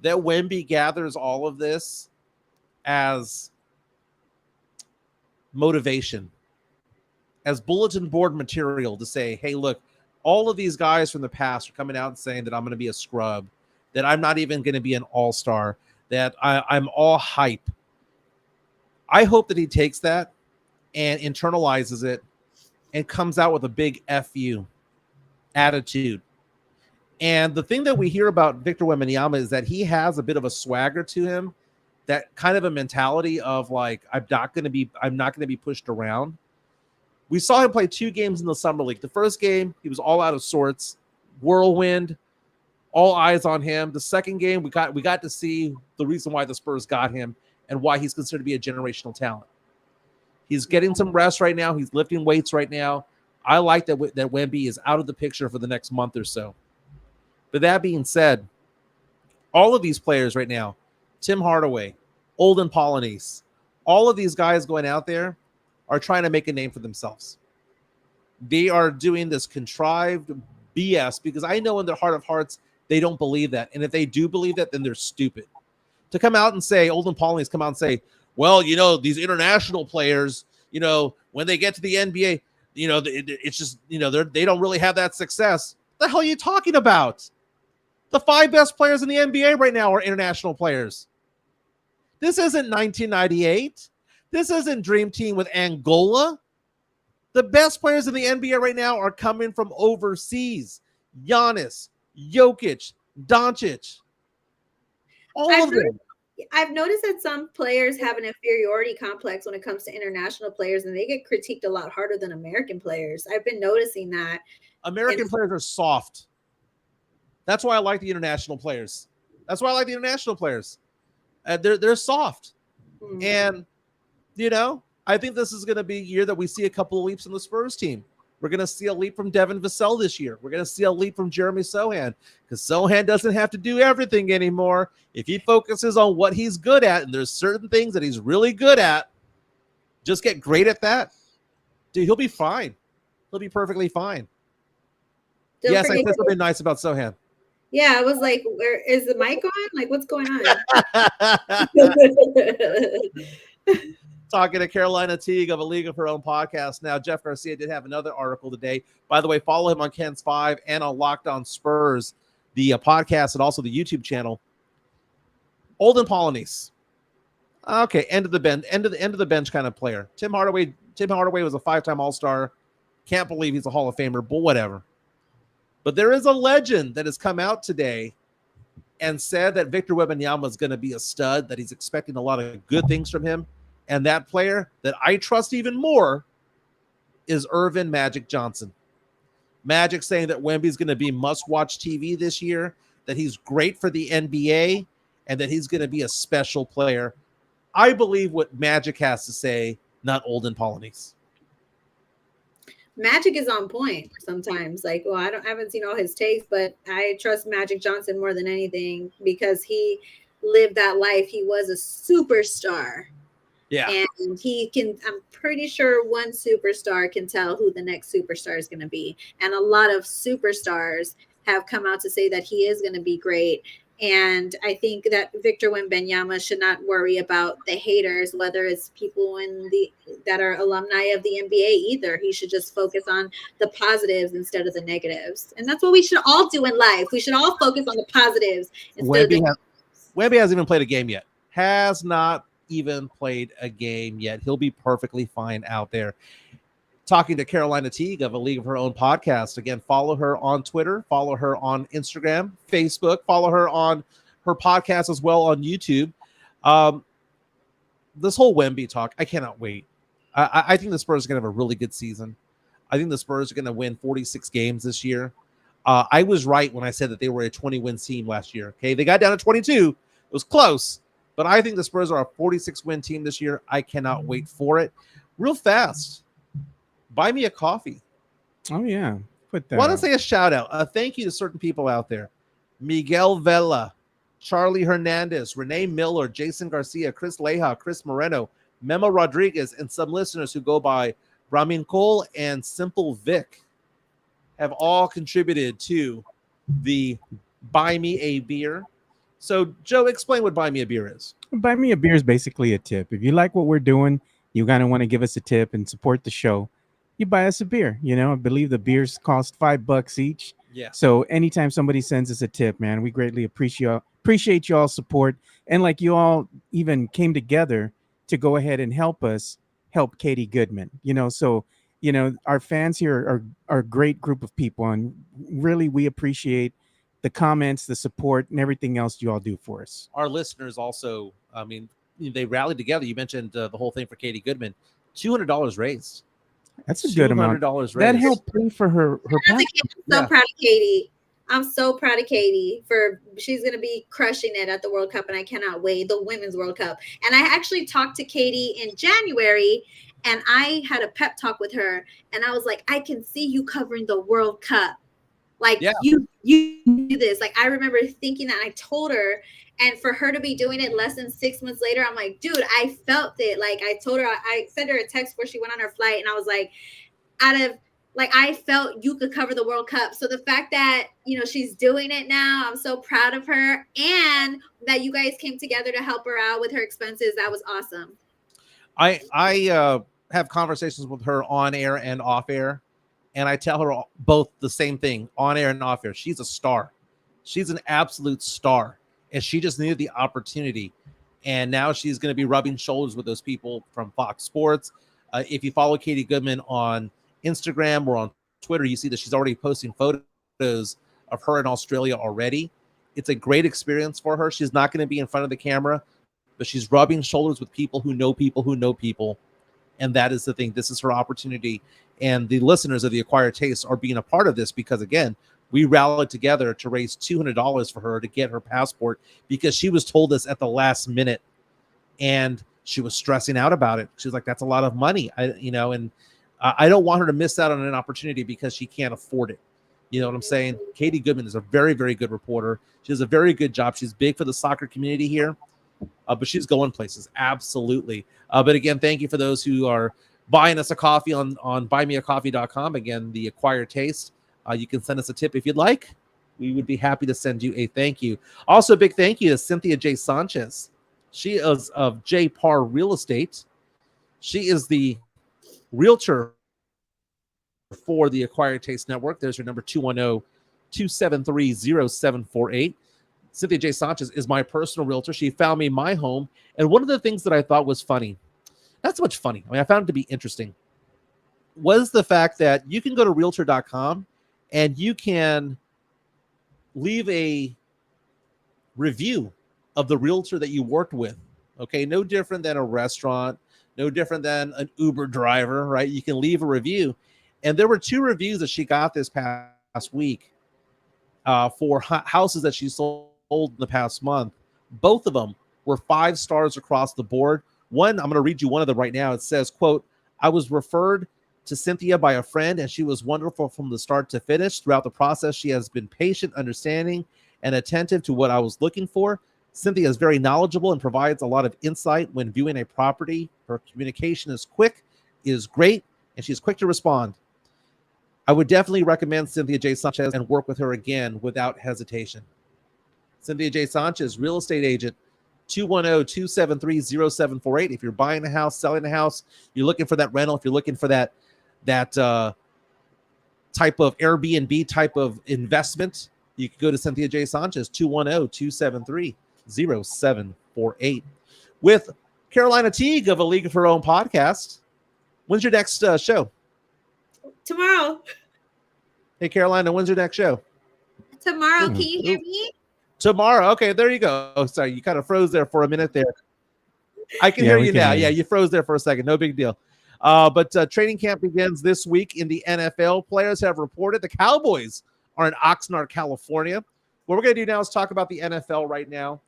S1: that Wemby gathers all of this as motivation, as bulletin board material to say, hey, look, all of these guys from the past are coming out and saying that I'm going to be a scrub, that I'm not even going to be an all-star, that I'm all hype. I hope that he takes that and internalizes it and comes out with a big F you attitude. And the thing that we hear about Victor Wembanyama is that he has a bit of a swagger to him, that kind of a mentality of like, I'm not going to be pushed around. We saw him play 2 games in the summer league. The first game, he was all out of sorts, whirlwind, all eyes on him. The second game, we got to see the reason why the Spurs got him and why he's considered to be a generational talent. He's getting some rest right now. He's lifting weights right now. I like that Wemby is out of the picture for the next month or so. But that being said, all of these players right now, Tim Hardaway, Olden Polynice, all of these guys going out there are trying to make a name for themselves. They are doing this contrived BS because I know in their heart of hearts, they don't believe that. And if they do believe that, then they're stupid. To come out and say, Olden Polynice come out and say, well, these international players, when they get to the NBA, it's just, they don't really have that success. What the hell are you talking about? The 5 best players in the NBA right now are international players. This isn't 1998. This isn't Dream Team with Angola. The best players in the NBA right now are coming from overseas. Giannis, Jokic, Doncic, all of them.
S3: I've noticed that some players have an inferiority complex when it comes to international players, and they get critiqued a lot harder than American players. I've been noticing that.
S1: American players are soft. That's why I like the international players. They're soft. Mm-hmm. And, I think this is going to be a year that we see a couple of leaps in the Spurs team. We're going to see a leap from Devin Vassell this year. We're going to see a leap from Jeremy Sohan because Sohan doesn't have to do everything anymore. If he focuses on what he's good at, and there's certain things that he's really good at, just get great at that, dude, he'll be fine. He'll be perfectly fine. Yes, I said something nice about Sohan.
S3: Yeah, I was like, where is the mic on? Like, what's going on?
S1: Talking to Carolina Teague of A League of Her Own podcast. Now, Jeff Garcia did have another article today. By the way, follow him on Ken's 5 and on Locked On Spurs, the podcast, and also the YouTube channel. Olden Polynice. Okay, end of the bench kind of player. Tim Hardaway was a 5-time All-Star. Can't believe he's a Hall of Famer, but whatever. But there is a legend that has come out today and said that Victor Wembanyama is going to be a stud, that he's expecting a lot of good things from him. And that player that I trust even more is Irvin Magic Johnson. Magic saying that Wemby's going to be must-watch TV this year, that he's great for the NBA, and that he's going to be a special player. I believe what Magic has to say, not Olden Polynice.
S3: Magic is on point sometimes. Like, well, I haven't seen all his takes, but I trust Magic Johnson more than anything because he lived that life. He was a superstar.
S1: Yeah.
S3: And I'm pretty sure one superstar can tell who the next superstar is going to be. And a lot of superstars have come out to say that he is going to be great. And I think that Victor Wembanyama should not worry about the haters, whether it's people that are alumni of the NBA either. He should just focus on the positives instead of the negatives. And that's what we should all do in life. We should all focus on the positives instead of the negatives.
S1: Wemby hasn't even played a game yet. Has not even played a game yet. He'll be perfectly fine out there. Talking to Carolina Teague of A League of Her Own podcast. Again, follow her on Twitter, follow her on Instagram, Facebook, follow her on her podcast as well on YouTube. This whole Wemby talk, I cannot wait. I think the Spurs are going to have a really good season. I think the Spurs are going to win 46 games this year. I was right when I said that they were a 20-win team last year. Okay, they got down to 22. It was close, but I think the Spurs are a 46-win team this year. I cannot wait for it. Real fast, buy me a coffee.
S2: Oh yeah, put that.
S1: Want to say a shout out? Thank you to certain people out there: Miguel Vela, Charlie Hernandez, Renee Miller, Jason Garcia, Chris Leja, Chris Moreno, Memo Rodriguez, and some listeners who go by Ramin Cole and Simple Vic have all contributed to the Buy Me a Beer. So, Joe, explain what Buy Me a Beer is.
S2: Buy Me a Beer is basically a tip. If you like what we're doing, you kind of want to give us a tip and support the show, you buy us a beer. You know, I believe the beers cost $5 each.
S1: Yeah.
S2: So anytime somebody sends us a tip, man, we greatly appreciate y'all's support. And like you all even came together to go ahead and help us help Katie Goodman. You know, so our fans here are a great group of people, and really we appreciate the comments, the support, and everything else you all do for us.
S1: Our listeners also, I mean, they rallied together. You mentioned the whole thing for Katie Goodman. $200 raised.
S2: That's a good amount.
S1: $200 raised.
S2: That helped pay for her.
S3: I'm so proud of Katie. I'm so proud of Katie she's going to be crushing it at the World Cup, and I cannot wait. The Women's World Cup. And I actually talked to Katie in January, and I had a pep talk with her, and I was like, I can see you covering the World Cup. Like, you do this. Like, I remember thinking that. I told her, and for her to be doing it less than 6 months later, I'm like, dude, I felt it. Like, I told her, I sent her a text before she went on her flight, and I was like, I felt you could cover the World Cup. So the fact that, she's doing it now, I'm so proud of her, and that you guys came together to help her out with her expenses. That was awesome.
S1: I have conversations with her on air and off air, and I tell her both the same thing, on air and off air. She's a star. She's an absolute star, and she just needed the opportunity. And now she's going to be rubbing shoulders with those people from Fox Sports. If you follow Katie Goodman on Instagram or on Twitter, you see that she's already posting photos of her in Australia already. It's a great experience for her. She's not going to be in front of the camera, but she's rubbing shoulders with people who know people who know people. And that is the thing. This is her opportunity. And the listeners of the Acquired Taste are being a part of this because, again, we rallied together to raise $200 for her to get her passport because she was told this at the last minute. And she was stressing out about it. She was like, that's a lot of money. I don't want her to miss out on an opportunity because she can't afford it. You know what I'm saying? Katie Goodman is a very, very good reporter. She does a very good job. She's big for the soccer community here, but she's going places. Absolutely. But again, thank you for those who are buying us a coffee on buymeacoffee.com. Again, the Acquired Taste. You can send us a tip if you'd like. We would be happy to send you a thank you. Also, a big thank you to Cynthia J. Sanchez. She is of J. Parr Real Estate. She is the realtor for the Acquired Taste Network. There's her number, 210-273-0748. Cynthia J. Sanchez is my personal realtor. She found me my home. And one of the things that I thought was funny, not so much funny, I found it to be interesting, was the fact that you can go to realtor.com and you can leave a review of the realtor that you worked with. Okay, no different than a restaurant, no different than an Uber driver, right? You can leave a review. And there were 2 reviews that she got this past week for houses that she sold in the past month. Both of them were 5 stars across the board. One, I'm going to read you one of them right now. It says, quote, I was referred to Cynthia by a friend, and she was wonderful from the start to finish. Throughout the process, she has been patient, understanding, and attentive to what I was looking for. Cynthia is very knowledgeable and provides a lot of insight when viewing a property. Her communication is quick, is great, and she's quick to respond. I would definitely recommend Cynthia J. Sanchez and work with her again without hesitation. Cynthia J. Sanchez, real estate agent, 210-273-0748. If you're buying a house, selling a house, you're looking for that rental, if you're looking for that type of Airbnb type of investment, you can go to Cynthia J. Sanchez, 210-273-0748. With Carolina Teague of A League of Her Own podcast. When's your next show?
S3: Tomorrow.
S1: Hey, Carolina, when's your next show?
S3: Tomorrow. Can you hear me?
S1: Tomorrow. Okay, there you go. Oh, sorry, you kind of froze there for a minute there. I can hear you now. Yeah, you froze there for a second. No big deal. But training camp begins this week in the NFL. Players have reported the Cowboys are in Oxnard, California. What we're going to do now is talk about the NFL right now.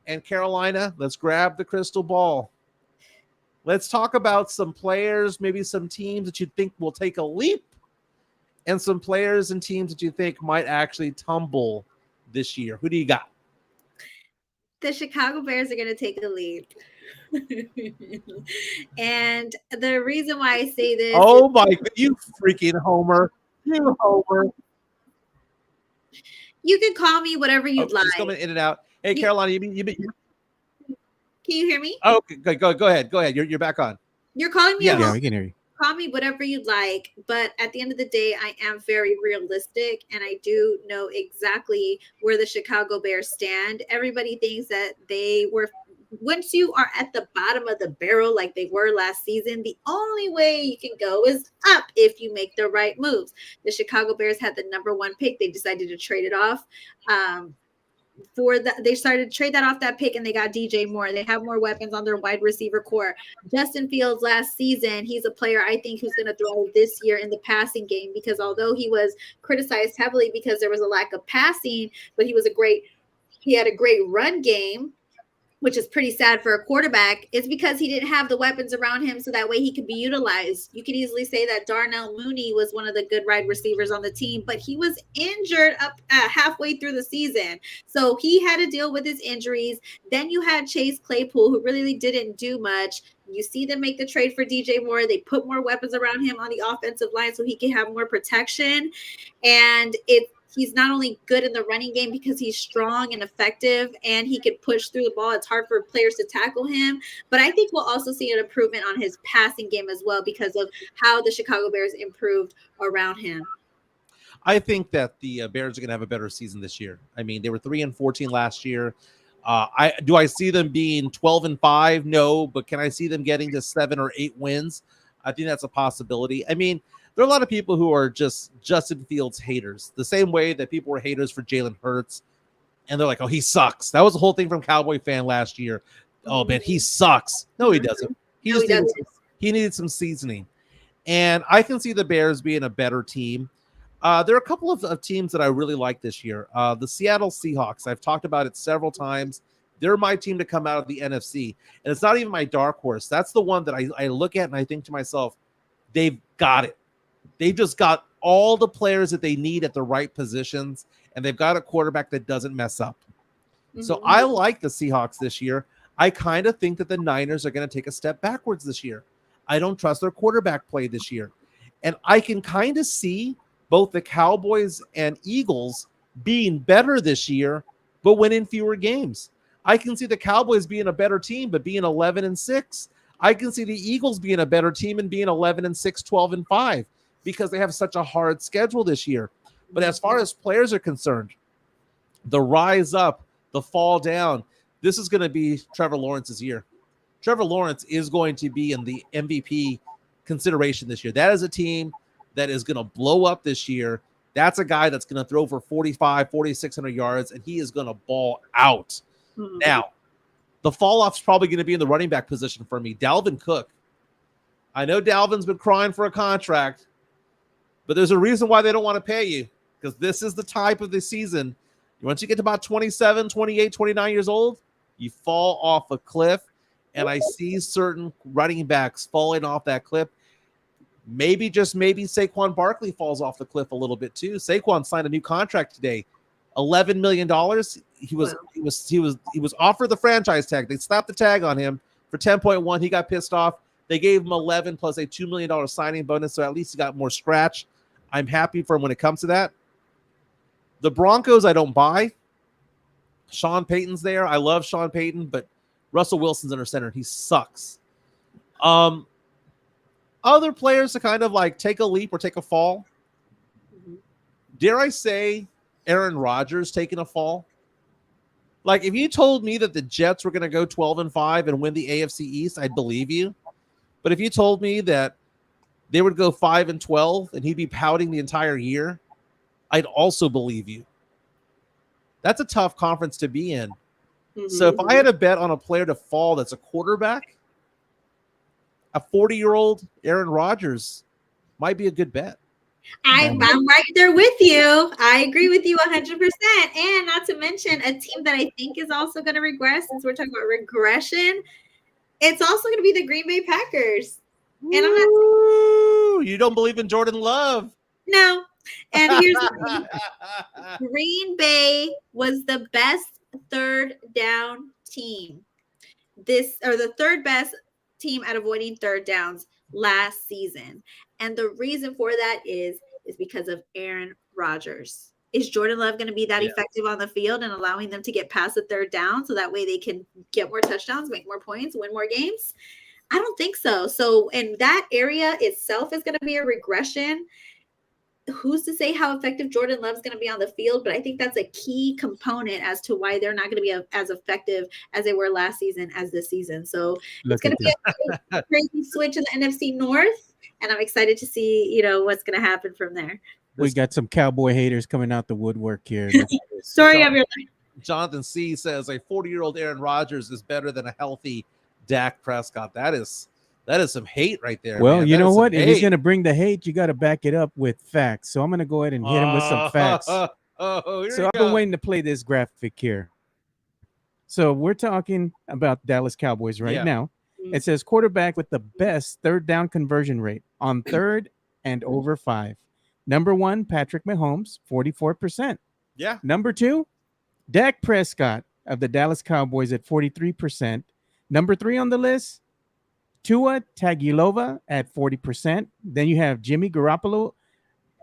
S1: And Carolina, let's grab the crystal ball. Let's talk about some players, maybe some teams that you think will take a leap, and some players and teams that you think might actually tumble this year. Who do you got?
S3: The Chicago Bears are going to take a leap. And the reason why I say this,
S1: oh my, you freaking homer. You homer.
S3: You can call me whatever you'd like.
S1: She's coming in and out. Hey, Carolina, you
S3: can you hear me?
S1: Oh, go ahead. Go ahead. You're back on.
S3: You're calling me?
S2: Yeah, we can hear you.
S3: Call me whatever you'd like, but at the end of the day, I am very realistic, and I do know exactly where the Chicago Bears stand. Everybody thinks that they were, once you are at the bottom of the barrel like they were last season, the only way you can go is up if you make the right moves. The Chicago Bears had the #1 pick. They decided to trade it off. They started to trade that off that pick, and they got DJ Moore. They have more weapons on their wide receiver core. Justin Fields last season, he's a player I think who's going to thrive this year in the passing game, because although he was criticized heavily because there was a lack of passing, but he had a great run game, which is pretty sad for a quarterback. It's because he didn't have the weapons around him so that way he could be utilized. You could easily say that Darnell Mooney was one of the good wide receivers on the team, but he was injured up halfway through the season. So he had to deal with his injuries. Then you had Chase Claypool, who really didn't do much. You see them make the trade for DJ Moore. They put more weapons around him on the offensive line so he can have more protection. And he's not only good in the running game because he's strong and effective and he can push through the ball. It's hard for players to tackle him. But I think we'll also see an improvement on his passing game as well because of how the Chicago Bears improved around him.
S1: I think that the Bears are going to have a better season this year. I mean, they were 3-14 last year. Do I see them being 12-5? No, but can I see them getting to 7 or 8 wins? I think that's a possibility. I mean, there are a lot of people who are just Justin Fields haters, the same way that people were haters for Jalen Hurts. And they're like, oh, he sucks. That was the whole thing from Cowboy fan last year. Oh, man, he sucks. No, he doesn't. He needed some seasoning. And I can see the Bears being a better team. There are a couple of teams that I really like this year. The Seattle Seahawks, I've talked about it several times. They're my team to come out of the NFC. And it's not even my dark horse. That's the one that I look at and I think to myself, they've got it. They've just got all the players that they need at the right positions, and they've got a quarterback that doesn't mess up. Mm-hmm. So I like the Seahawks this year. I kind of think that the Niners are going to take a step backwards this year. I don't trust their quarterback play this year. And I can kind of see both the Cowboys and Eagles being better this year, but winning fewer games. I can see the Cowboys being a better team, but being 11-6. I can see the Eagles being a better team and being 11-6, 12-5. Because they have such a hard schedule this year. But as far as players are concerned, the rise up, the fall down, this is going to be Trevor Lawrence's year. Trevor Lawrence is going to be in the MVP consideration this year. That is a team that is going to blow up this year. That's a guy that's going to throw for 4,600 yards, and he is going to ball out. Mm-hmm. Now, the fall off is probably going to be in the running back position for me. Dalvin Cook. I know Dalvin's been crying for a contract, but there's a reason why they don't want to pay you, because this is the type of the season. Once you get to about 27, 28, 29 years old, you fall off a cliff, and I see certain running backs falling off that cliff. Maybe, just maybe, Saquon Barkley falls off the cliff a little bit too. Saquon signed a new contract today, $11 million. He was offered the franchise tag. They slapped the tag on him for 10.1. He got pissed off. They gave him 11 plus a $2 million signing bonus, so at least he got more scratch. I'm happy for him when it comes to that. The Broncos, I don't buy. Sean Payton's there. I love Sean Payton, but Russell Wilson's under center. He sucks. Other players to kind of like take a leap or take a fall. Dare I say Aaron Rodgers taking a fall? Like, if you told me that the Jets were going to go 12-5 and win the AFC East, I'd believe you. But if you told me that they would go 5-12 and he'd be pouting the entire year, I'd also believe you. That's a tough conference to be in. Mm-hmm. So if I had a bet on a player to fall that's a quarterback, a 40-year-old Aaron Rodgers might be a good bet.
S3: I'm right there with you. I agree with you 100%. And not to mention a team that I think is also going to regress, since we're talking about regression, it's also going to be the Green Bay Packers. And I'm not.
S1: You don't believe in Jordan Love?
S3: No. And here's the thing. Green Bay was the best third down team. The third best team at avoiding third downs last season. And the reason for that is because of Aaron Rodgers. Is Jordan Love going to be that effective on the field and allowing them to get past the third down so that way they can get more touchdowns, make more points, win more games? I don't think so. So, and that area itself is going to be a regression. Who's to say how effective Jordan Love's going to be on the field? But I think that's a key component as to why they're not going to be as effective as they were last season as this season. So it's going to be a crazy switch in the NFC North, and I'm excited to see, what's going to happen from there.
S2: We got some Cowboy haters coming out the woodwork here.
S3: Story of your life.
S1: Jonathan C. says a 40-year-old Aaron Rodgers is better than a healthy Dak Prescott. That is some hate right there.
S2: Well,
S1: man.
S2: You know what? If he's going to bring the hate, you got to back it up with facts. So I'm going to go ahead and hit him with some facts. So I've been waiting to play this graphic here. So we're talking about Dallas Cowboys right now. It says quarterback with the best third down conversion rate on third and over 5. Number 1, Patrick Mahomes, 44%.
S1: Yeah.
S2: Number 2, Dak Prescott of the Dallas Cowboys at 43%. Number 3 on the list, Tua Tagovailoa at 40%. Then you have Jimmy Garoppolo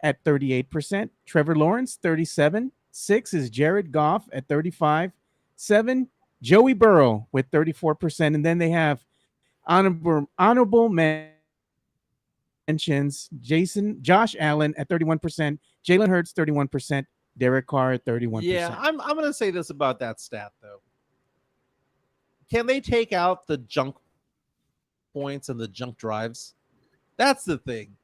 S2: at 38%. Trevor Lawrence, 37%. 6 is Jared Goff at 35%. 7, Joey Burrow with 34%. And then they have honorable mentions, Josh Allen at 31%. Jalen Hurts, 31%. Derek Carr at 31%.
S1: Yeah, I'm going to say this about that stat, though. Can they take out the junk points and the junk drives? That's the thing.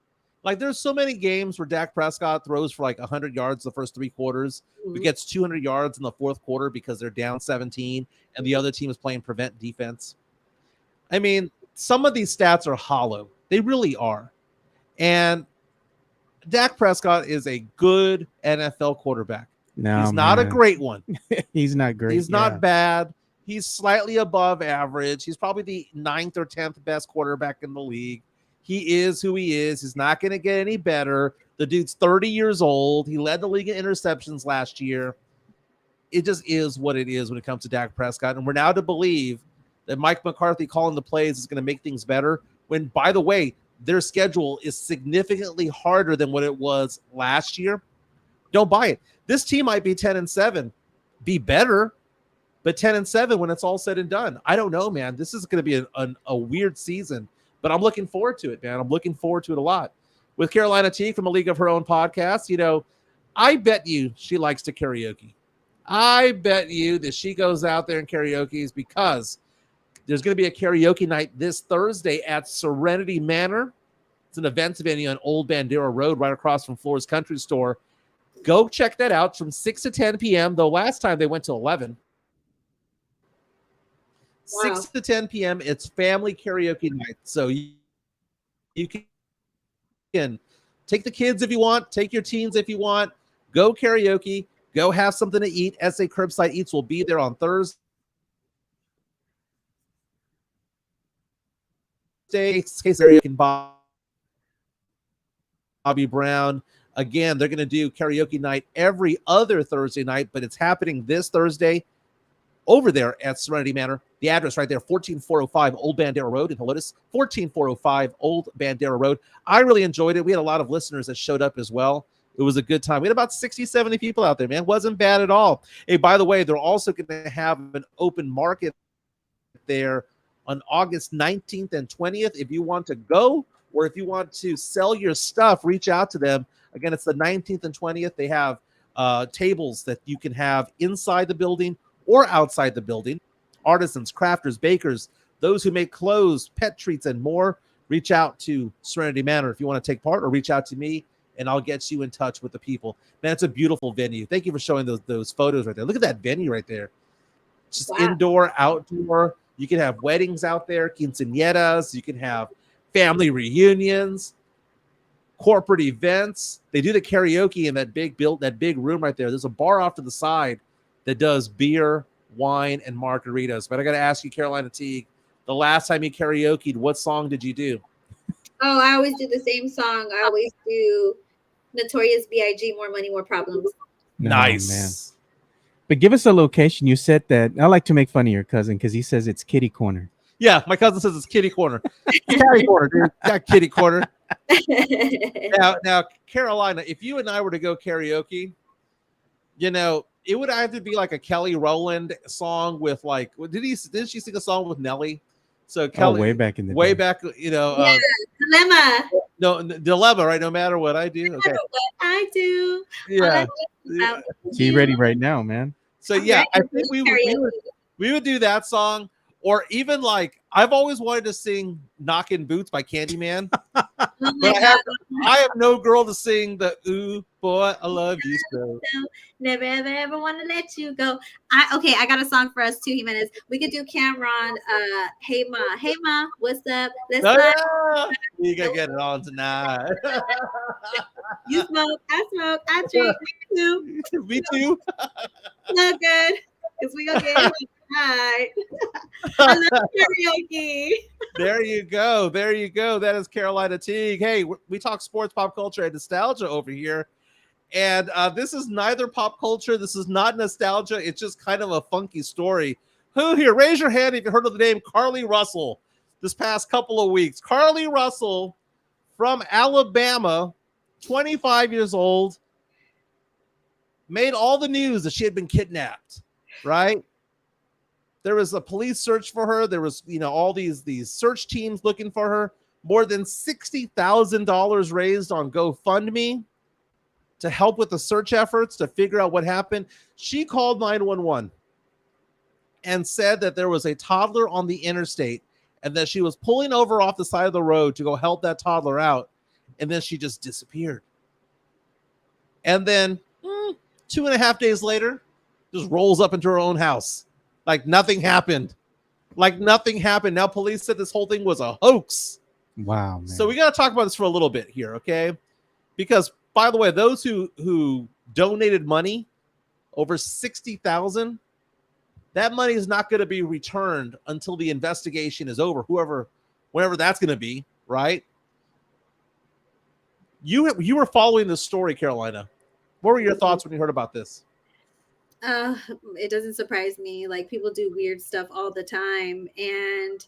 S1: Like, there's so many games where Dak Prescott throws for like 100 yards the first 3 quarters, but gets 200 yards in the fourth quarter because they're down 17 and the other team is playing prevent defense. I mean, some of these stats are hollow. They really are. And Dak Prescott is a good NFL quarterback.
S2: No,
S1: he's not a great one.
S2: He's not great.
S1: He's not bad. He's slightly above average. He's probably the 9th or 10th best quarterback in the league. He is who he is. He's not going to get any better. The dude's 30 years old. He led the league in interceptions last year. It just is what it is when it comes to Dak Prescott. And we're now to believe that Mike McCarthy calling the plays is going to make things better when, by the way, their schedule is significantly harder than what it was last year. Don't buy it. This team might be 10-7, be better, but 10-7 when it's all said and done. I don't know, man. This is going to be a weird season, but I'm looking forward to it, man. I'm looking forward to it a lot. With Carolina Teague from A League of Her Own podcast, I bet you she likes to karaoke. I bet you that she goes out there and karaoke's because there's going to be a karaoke night this Thursday at Serenity Manor. It's an events venue on Old Bandera Road right across from Floor's Country Store. Go check that out from 6 to 10 p.m., though last time they went to 11.
S3: Wow.
S1: 6 to 10 p.m., it's family karaoke night. So you can take the kids if you want, take your teens if you want, go karaoke, go have something to eat. SA Curbside Eats will be there on Thursday. Karaoke and Bobby Brown. Again, they're going to do karaoke night every other Thursday night, but it's happening this Thursday over there at Serenity Manor. The address right there, 14405 Old Bandera Road in Helotes, 14405 Old Bandera Road. I really enjoyed it. We had a lot of listeners that showed up as well. It was a good time. We had about 60, 70 people out there, man. Wasn't bad at all. Hey, by the way, they're also going to have an open market there on August 19th and 20th. If you want to go or if you want to sell your stuff, reach out to them. Again, it's the 19th and 20th. They have tables that you can have inside the building or outside the building. Artisans, crafters, bakers, those who make clothes, pet treats, and more. Reach out to Serenity Manor if you want to take part, or reach out to me, and I'll get you in touch with the people. Man, it's a beautiful venue. Thank you for showing those photos right there. Look at that venue right there. Just indoor, outdoor. You can have weddings out there, quinceañeras. You can have family reunions, corporate events. They do the karaoke in that big room right there. There's a bar off to the side that does beer, wine, and margaritas. But I got to ask you, Carolina Teague, the last time you karaoke'd, what song did you do?
S3: Oh, I always do the same song. I always do Notorious B.I.G. More Money, More Problems.
S1: Nice.
S2: Man. But give us a location. You said that. I like to make fun of your cousin because he says it's kitty corner.
S1: Yeah, my cousin says it's kitty corner. Catty corner, dude. Got kitty corner. Now, Carolina, if you and I were to go karaoke, you know, it would either be like a Kelly Rowland song with like, didn't she sing a song with Nelly? So Kelly,
S2: way back in the
S1: way
S2: day.
S1: back, you know,
S3: Dilemma.
S1: no dilemma, right? No matter what I do,
S3: No
S1: okay,
S3: matter what I do.
S1: yeah.
S2: She ready right now, man.
S1: So yeah, I think we would do that song, or even like I've always wanted to sing "Knockin' Boots" by Candyman,
S3: Oh
S1: but I have no girl to sing the "Ooh Boy I Love You So."
S3: Never ever want to let you go. I got a song for us too, Jimenez. We could do Cameron. Hey ma, what's up? Let's
S1: Oh, yeah. You gotta get it on tonight.
S3: You smoke, I smoke, I drink. Me too.
S1: Me too.
S3: No good, because we gonna get it tonight. I love karaoke.
S1: There you go. There you go. That is Carolina Teague. Hey, we talk sports, pop culture, and nostalgia over here. And this is neither pop culture. This is not nostalgia. It's just kind of a funky story. Who here? Raise your hand if you heard of the name Carly Russell this past couple of weeks. Carly Russell from Alabama, 25 years old, made all the news that she had been kidnapped, right? There was a police search for her. There was, all these search teams looking for her. More than $60,000 raised on GoFundMe to help with the search efforts to figure out what happened. She called 911 and said that there was a toddler on the interstate and that she was pulling over off the side of the road to go help that toddler out. And then she just disappeared. And then 2.5 days later, just rolls up into her own house. Like nothing happened. Now police said this whole thing was a hoax.
S2: Wow, man.
S1: So we got to talk about this for a little bit here, okay? Because by the way, those who donated money, over $60,000, that money is not going to be returned until the investigation is over. Whenever that's going to be, right? You were following this story, Carolina. What were your thoughts when you heard about this?
S3: It doesn't surprise me. Like, people do weird stuff all the time, and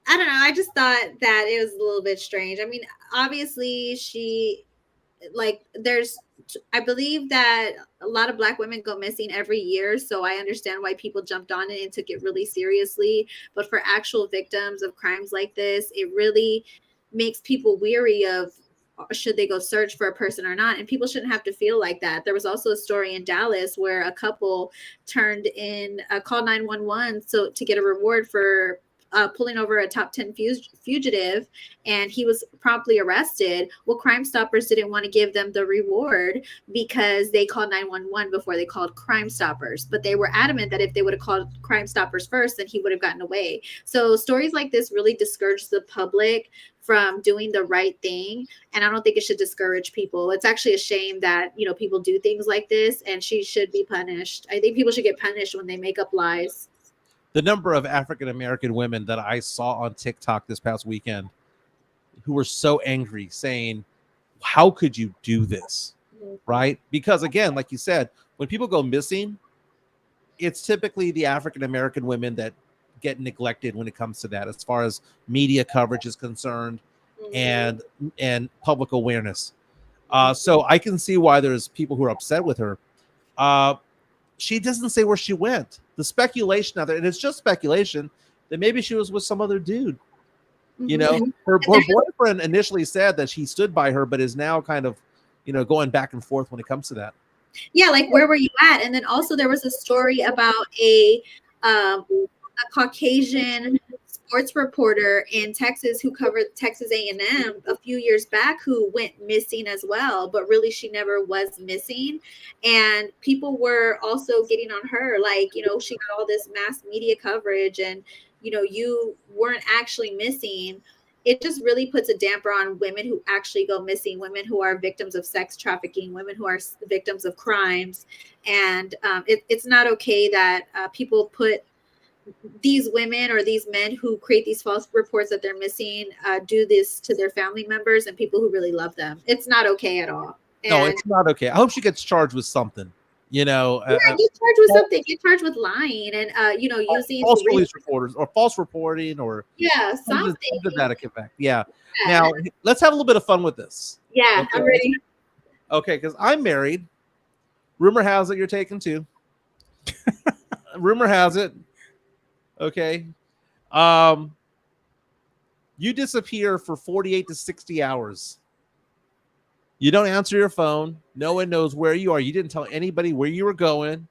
S3: I don't know. I just thought that it was a little bit strange. I mean, obviously I believe that a lot of Black women go missing every year. So I understand why people jumped on it and took it really seriously. But for actual victims of crimes like this, it really makes people weary of, should they go search for a person or not? And people shouldn't have to feel like that. There was also a story in Dallas where a couple called 911 to get a reward for pulling over a top 10 fugitive, and he was promptly arrested. Well, Crime Stoppers didn't want to give them the reward because they called 911 before they called Crime Stoppers. But they were adamant that if they would have called Crime Stoppers first, then he would have gotten away. So stories like this really discourage the public from doing the right thing, and I don't think it should discourage people. It's actually a shame that people do things like this, and she should be punished. I think people should get punished when they make up lies.
S1: The number of African-American women that I saw on TikTok this past weekend who were so angry, saying, how could you do this? Right? Because again, like you said, when people go missing, it's typically the African-American women that get neglected when it comes to that, as far as media coverage is concerned and public awareness. So I can see why there's people who are upset with her. She doesn't say where she went. The speculation out there, and it's just speculation, that maybe she was with some other dude. Her boyfriend initially said that she stood by her, but is now kind of, going back and forth when it comes to that.
S3: Yeah, like, where were you at? And then also there was a story about a Caucasian sports reporter in Texas who covered Texas A&M a few years back who went missing as well, but really she never was missing. And people were also getting on her, like, she got all this mass media coverage and, you weren't actually missing. it just really puts a damper on women who actually go missing, women who are victims of sex trafficking, women who are victims of crimes. And it's not okay that people put these women or these men who create these false reports that they're missing do this to their family members and people who really love them. It's not okay at all.
S1: No, it's not okay. I hope she gets charged with something. You know,
S3: get charged with something. Get charged with lying and using
S1: false police reporters or false reporting or
S3: something
S1: to that effect. Yeah. Now let's have a little bit of fun with this.
S3: Yeah, okay. I'm ready.
S1: Okay, because I'm married. Rumor has it you're taken too. Rumor has it. Okay. You disappear for 48 to 60 hours. You don't answer your phone. No one knows where you are. You didn't tell anybody where you were going.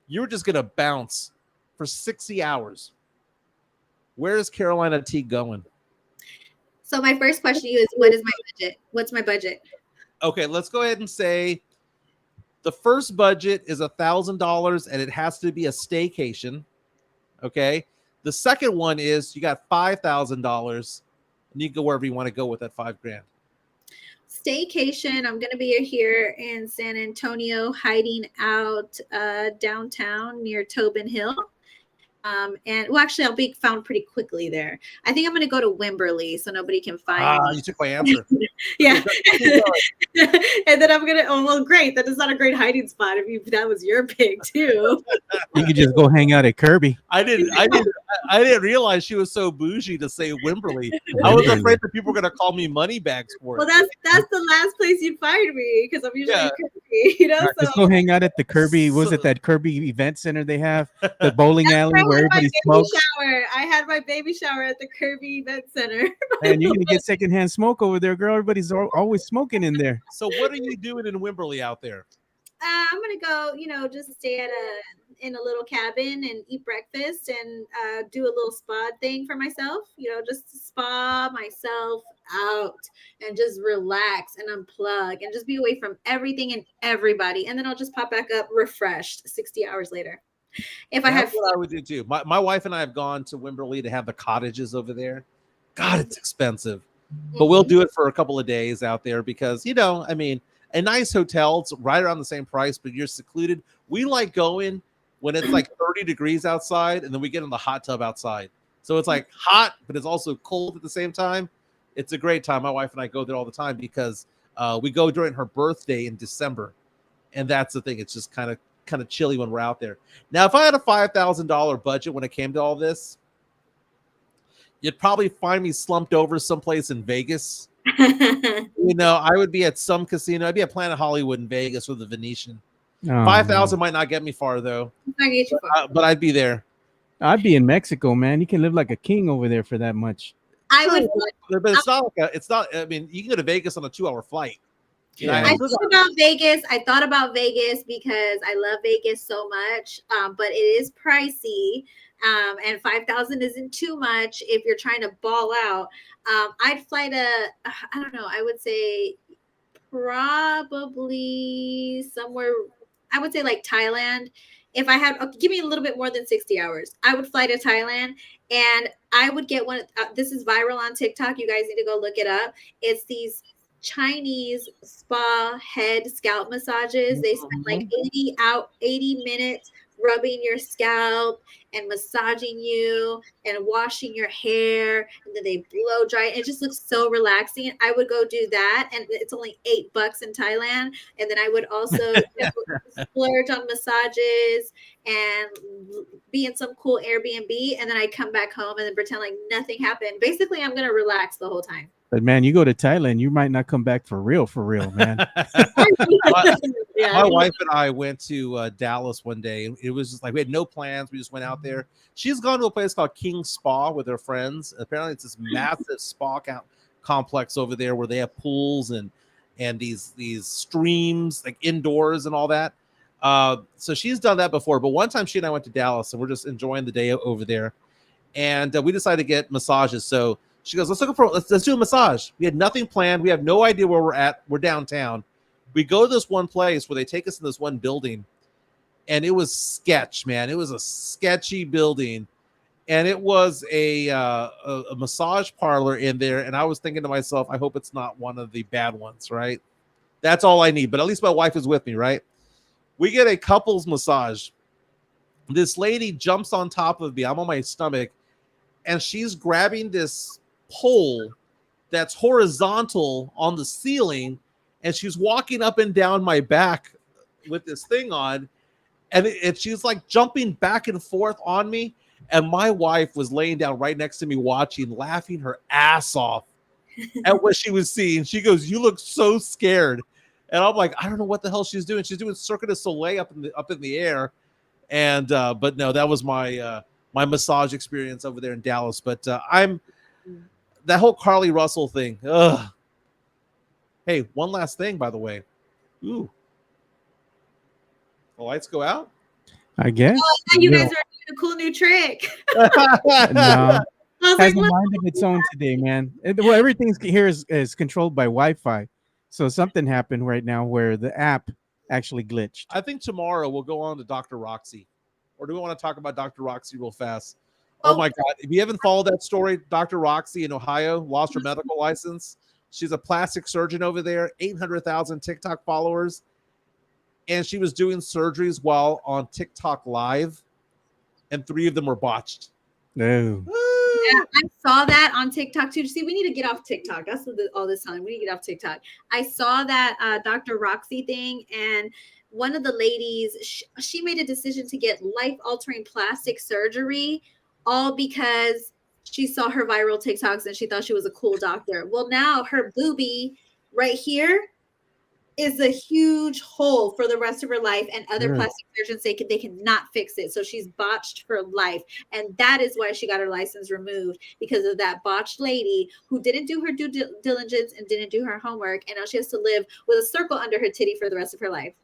S1: You were just going to bounce for 60 hours. Where is Carolina Teague going?
S3: So my first question to you is, what is my budget? What's my budget?
S1: Okay, let's go ahead and say the first budget is $1,000 and it has to be a staycation. Okay. The second one is you got $5,000 and you can go wherever you want to go with that $5,000.
S3: Staycation. I'm going to be here in San Antonio, hiding out downtown near Tobin Hill. And well, actually, I'll be found pretty quickly there. I think I'm going to go to Wimberley so nobody can find me.
S1: You took my answer.
S3: Yeah. And then I'm going to, oh, well, great. That is not a great hiding spot if that was your pick too.
S2: You could just go hang out at Kirby.
S1: I didn't realize she was so bougie to say Wimberley. I was afraid that people were going to call me moneybags for it.
S3: Well, that's the last place you'd find me because I'm usually in Kirby, you know.
S2: Just go hang out at the Kirby. Was it that Kirby event center they have? The bowling alley where everybody smokes.
S3: I had my baby shower at the Kirby Event Center.
S2: And you're gonna get secondhand smoke over there, girl. Everybody's always smoking in there.
S1: So what are you doing in Wimberley out there?
S3: I'm gonna go, just stay in a little cabin and eat breakfast and do a little spa thing for myself. Just spa myself out and just relax and unplug and just be away from everything and everybody. And then I'll just pop back up refreshed 60 hours later.
S1: That's what I would do too. My wife and I have gone to Wimberley to have the cottages over there. God, it's expensive, but we'll do it for a couple of days out there because, a nice hotel's right around the same price, but you're secluded. We like going when it's like 30 degrees outside and then we get in the hot tub outside. So it's like hot, but it's also cold at the same time. It's a great time. My wife and I go there all the time because we go during her birthday in December. And that's the thing. It's just kind of chilly when we're out there. Now, if I had a $5,000 budget when it came to all this, you'd probably find me slumped over someplace in Vegas. I would be at some casino. I'd be at Planet Hollywood in Vegas with the Venetian. 5,000 might not get me far though. But I'd be there.
S2: I'd be in Mexico, man. You can live like a king over there for that much.
S3: I would,
S1: but it's not. I mean, you can go to Vegas on a 2-hour flight.
S3: I thought about Vegas because I love Vegas so much, but it is pricey. And 5,000 isn't too much if you're trying to ball out. I'd fly to, I don't know, I would say probably somewhere, I would say like Thailand. If I had, give me a little bit more than 60 hours, I would fly to Thailand and I would get one. This is viral on TikTok. You guys need to go look it up. It's these Chinese spa head scalp massages. They spend like 80 minutes rubbing your scalp and massaging you and washing your hair, and then they blow dry. It just looks so relaxing. I would go do that, and it's only $8 in Thailand. And then I would also splurge on massages and be in some cool Airbnb, and then I come back home and then pretend like nothing happened. Basically, I'm gonna relax the whole time.
S2: But man, you go to Thailand, you might not come back for real, man.
S1: My wife and I went to Dallas one day. It was just like we had no plans. We just went out there. She's gone to a place called King Spa with her friends. Apparently, it's this massive spa complex over there where they have pools and these streams like indoors and all that. So she's done that before. But one time she and I went to Dallas and we're just enjoying the day over there, and we decided to get massages. So she goes, let's do a massage. We had nothing planned. We have no idea where we're at. We're downtown. We go to this one place where they take us in this one building, and it was sketch, man. It was a sketchy building, and it was a massage parlor in there. And I was thinking to myself, I hope it's not one of the bad ones, right? That's all I need. But at least my wife is with me, right? We get a couples massage. This lady jumps on top of me. I'm on my stomach, and she's grabbing this pole that's horizontal on the ceiling, and she's walking up and down my back with this thing on, and she's like jumping back and forth on me. And my wife was laying down right next to me watching, laughing her ass off at what she was seeing. She goes, "You look so scared." And I'm like, I don't know what the hell she's doing. She's doing Cirque du Soleil up in the air. And but no, that was my my massage experience over there in Dallas. But I'm that whole Carly Russell thing. Ugh. Hey, one last thing, by the way. Ooh, the lights go out.
S2: I guess.
S3: Oh, I thought you guys are doing a cool new trick.
S2: No,
S3: I was
S2: has
S3: like,
S2: a
S3: what?
S2: mind of its own today, man. Well, everything here is controlled by Wi-Fi. So something happened right now where the app actually glitched.
S1: I think tomorrow we'll go on to Dr. Roxy. Or do we want to talk about Dr. Roxy real fast? Oh my God. If you haven't followed that story, Dr. Roxy in Ohio lost her medical license. She's a plastic surgeon over there, 800,000 TikTok followers. And she was doing surgeries while on TikTok Live, and 3 of them were botched.
S2: No.
S3: Yeah, I saw that on TikTok too. See, we need to get off TikTok. That's what all this time. We need to get off TikTok. I saw that Dr. Roxy thing, and one of the ladies, she made a decision to get life-altering plastic surgery, all because she saw her viral TikToks and she thought she was a cool doctor. Well, now her boobie right here is a huge hole for the rest of her life, and other plastic surgeons say they cannot fix it. So she's botched for life. And that is why she got her license removed, because of that botched lady who didn't do her due diligence and didn't do her homework. And now she has to live with a circle under her titty for the rest of her life.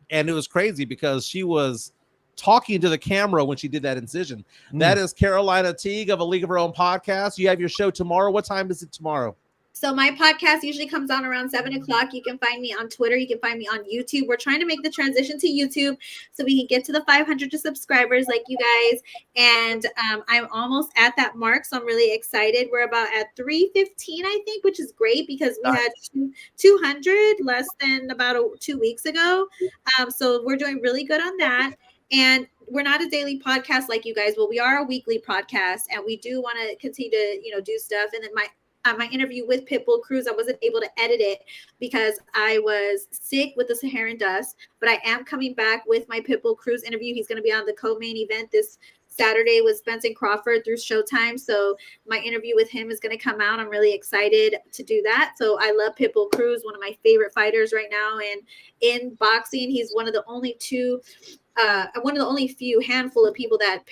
S1: And it was crazy because she was talking to the camera when she did that incision. That is Carolina Teague of A League of Her Own podcast. You have your show tomorrow. What time is it tomorrow?
S3: So my podcast usually comes on around 7 o'clock. You can find me on Twitter. You can find me on YouTube. We're trying to make the transition to YouTube so we can get to the 500 subscribers like you guys. And I'm almost at that mark, so I'm really excited. We're about at 315, I think, which is great because we had 200 less than about 2 weeks ago. So we're doing really good on that. And we're not a daily podcast like you guys, but we are a weekly podcast, and we do want to continue to, do stuff. And then my interview with Pitbull Cruz, I wasn't able to edit it because I was sick with the Saharan dust, but I am coming back with my Pitbull Cruz interview. He's going to be on the co-main event this Saturday with Spence and Crawford through Showtime. So my interview with him is going to come out. I'm really excited to do that. So I love Pitbull Cruz, one of my favorite fighters right now. And in boxing, he's one of the only few handful of people that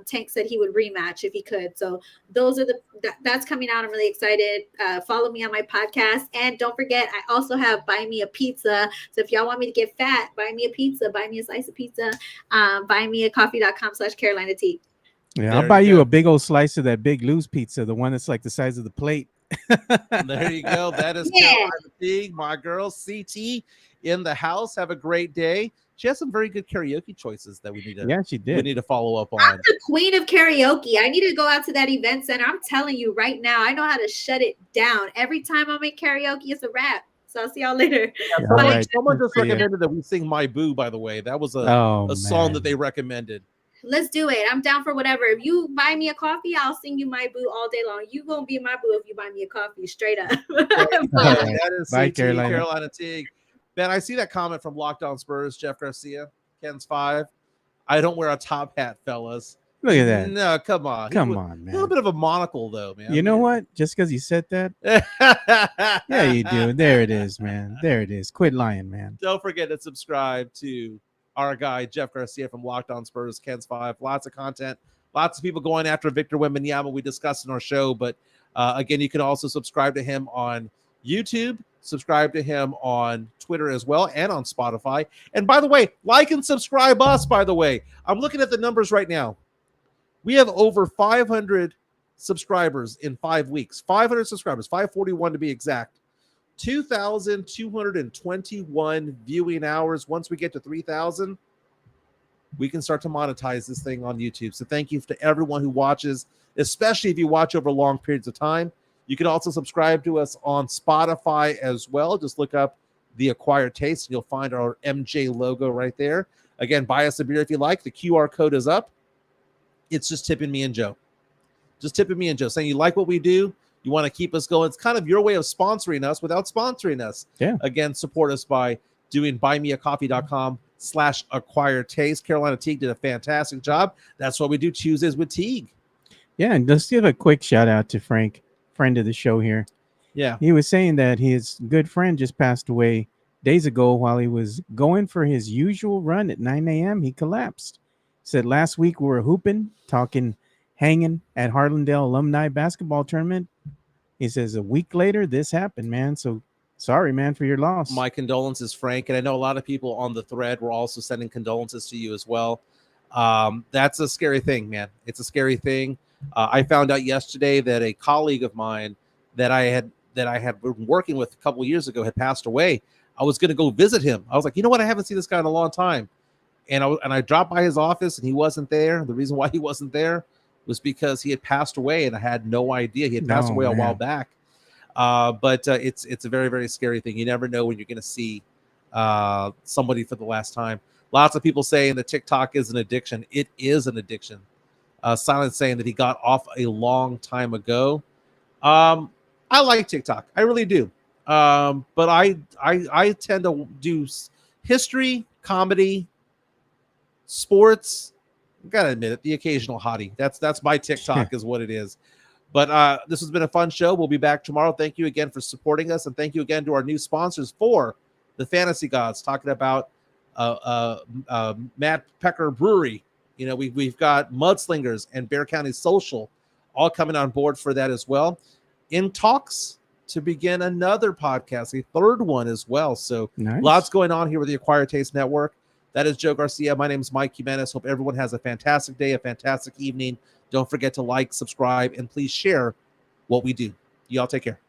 S3: Tank said he would rematch if he could. So those are that's coming out. I'm really excited. Follow me on my podcast. And don't forget, I also have Buy Me a Pizza. So if y'all want me to get fat, buy me a pizza, buy me a slice of pizza, buymeacoffee.com/Carolina Teague.
S2: Yeah, I'll buy you a big old slice of that Big Lou's pizza, the one that's like the size of the plate.
S1: There you go. That is Carolina Teague, my girl, CT in the house. Have a great day. She has some very good karaoke choices that we need to. Yeah, she did. We need to follow up on.
S3: I'm the queen of karaoke. I need to go out to that event center. I'm telling you right now, I know how to shut it down. Every time I'm in karaoke, it's a wrap. So I'll see y'all later.
S1: Yeah, someone just recommended that we sing "My Boo." By the way, that was a song that they recommended.
S3: Let's do it. I'm down for whatever. If you buy me a coffee, I'll sing you "My Boo" all day long. You gonna be my boo if you buy me a coffee, straight up.
S1: That is
S2: Bye,
S1: Carolina Teague. Ben, I see that comment from Locked On Spurs, Jeff Garcia, Ken's 5. I don't wear a top hat, fellas.
S2: Look at that.
S1: No, come on.
S2: Come on, man.
S1: A little bit of a monocle, though, man.
S2: You know what? Just because you said that? Yeah, you do. There it is, man. There it is. Quit lying, man.
S1: Don't forget to subscribe to our guy, Jeff Garcia from Locked On Spurs, Ken's 5. Lots of content. Lots of people going after Victor Wembanyama we discussed in our show. But, again, you can also subscribe to him on YouTube. Subscribe to him on Twitter as well and on Spotify. And by the way, like and subscribe us, by the way. I'm looking at the numbers right now. We have over 500 subscribers in 5 weeks. 500 subscribers, 541 to be exact. 2,221 viewing hours. Once we get to 3,000, we can start to monetize this thing on YouTube. So thank you to everyone who watches, especially if you watch over long periods of time. You can also subscribe to us on Spotify as well. Just look up The Acquired Taste, and you'll find our MJ logo right there. Again, buy us a beer if you like. The QR code is up. It's just tipping me and Joe. Just tipping me and Joe, saying you like what we do. You want to keep us going. It's kind of your way of sponsoring us without sponsoring us.
S2: Yeah.
S1: Again, support us by doing buymeacoffee.com/acquired taste. Carolina Teague did a fantastic job. That's what we do Tuesdays with Teague.
S2: Yeah, and let's give a quick shout out to Frank, friend of the show here.
S1: Yeah.
S2: He was saying that his good friend just passed away days ago while he was going for his usual run at 9 a.m. He collapsed. He said last week we were hooping, talking, hanging at Harlandale Alumni Basketball Tournament. He says a week later, this happened, man. So sorry, man, for your loss.
S1: My condolences, Frank. And I know a lot of people on the thread were also sending condolences to you as well. That's a scary thing, man. It's a scary thing. I found out yesterday that a colleague of mine that I had been working with a couple of years ago had passed away. I was going to go visit him. I was like, you know what? I haven't seen this guy in a long time. And I dropped by his office and he wasn't there. The reason why he wasn't there was because he had passed away and I had no idea. He had passed away a while back. But it's a very, very scary thing. You never know when you're going to see somebody for the last time. Lots of people saying that TikTok is an addiction. It is an addiction. Silent saying that he got off a long time ago. I like TikTok. I really do. But I tend to do history, comedy, sports. I gotta admit it, the occasional hottie. That's my TikTok is what it is. But this has been a fun show. We'll be back tomorrow. Thank you again for supporting us, and thank you again to our new sponsors for the Fantasy Gods, talking about Matt Pecker Brewery. You know, we've got Mudslingers and Bear County Social all coming on board for that as well. In talks to begin another podcast, a third one as well. So Lots going on here with the Acquired Taste Network. That is Joe Garcia. My name is Mike Jimenez. Hope everyone has a fantastic day, a fantastic evening. Don't forget to like, subscribe, and please share what we do. Y'all take care.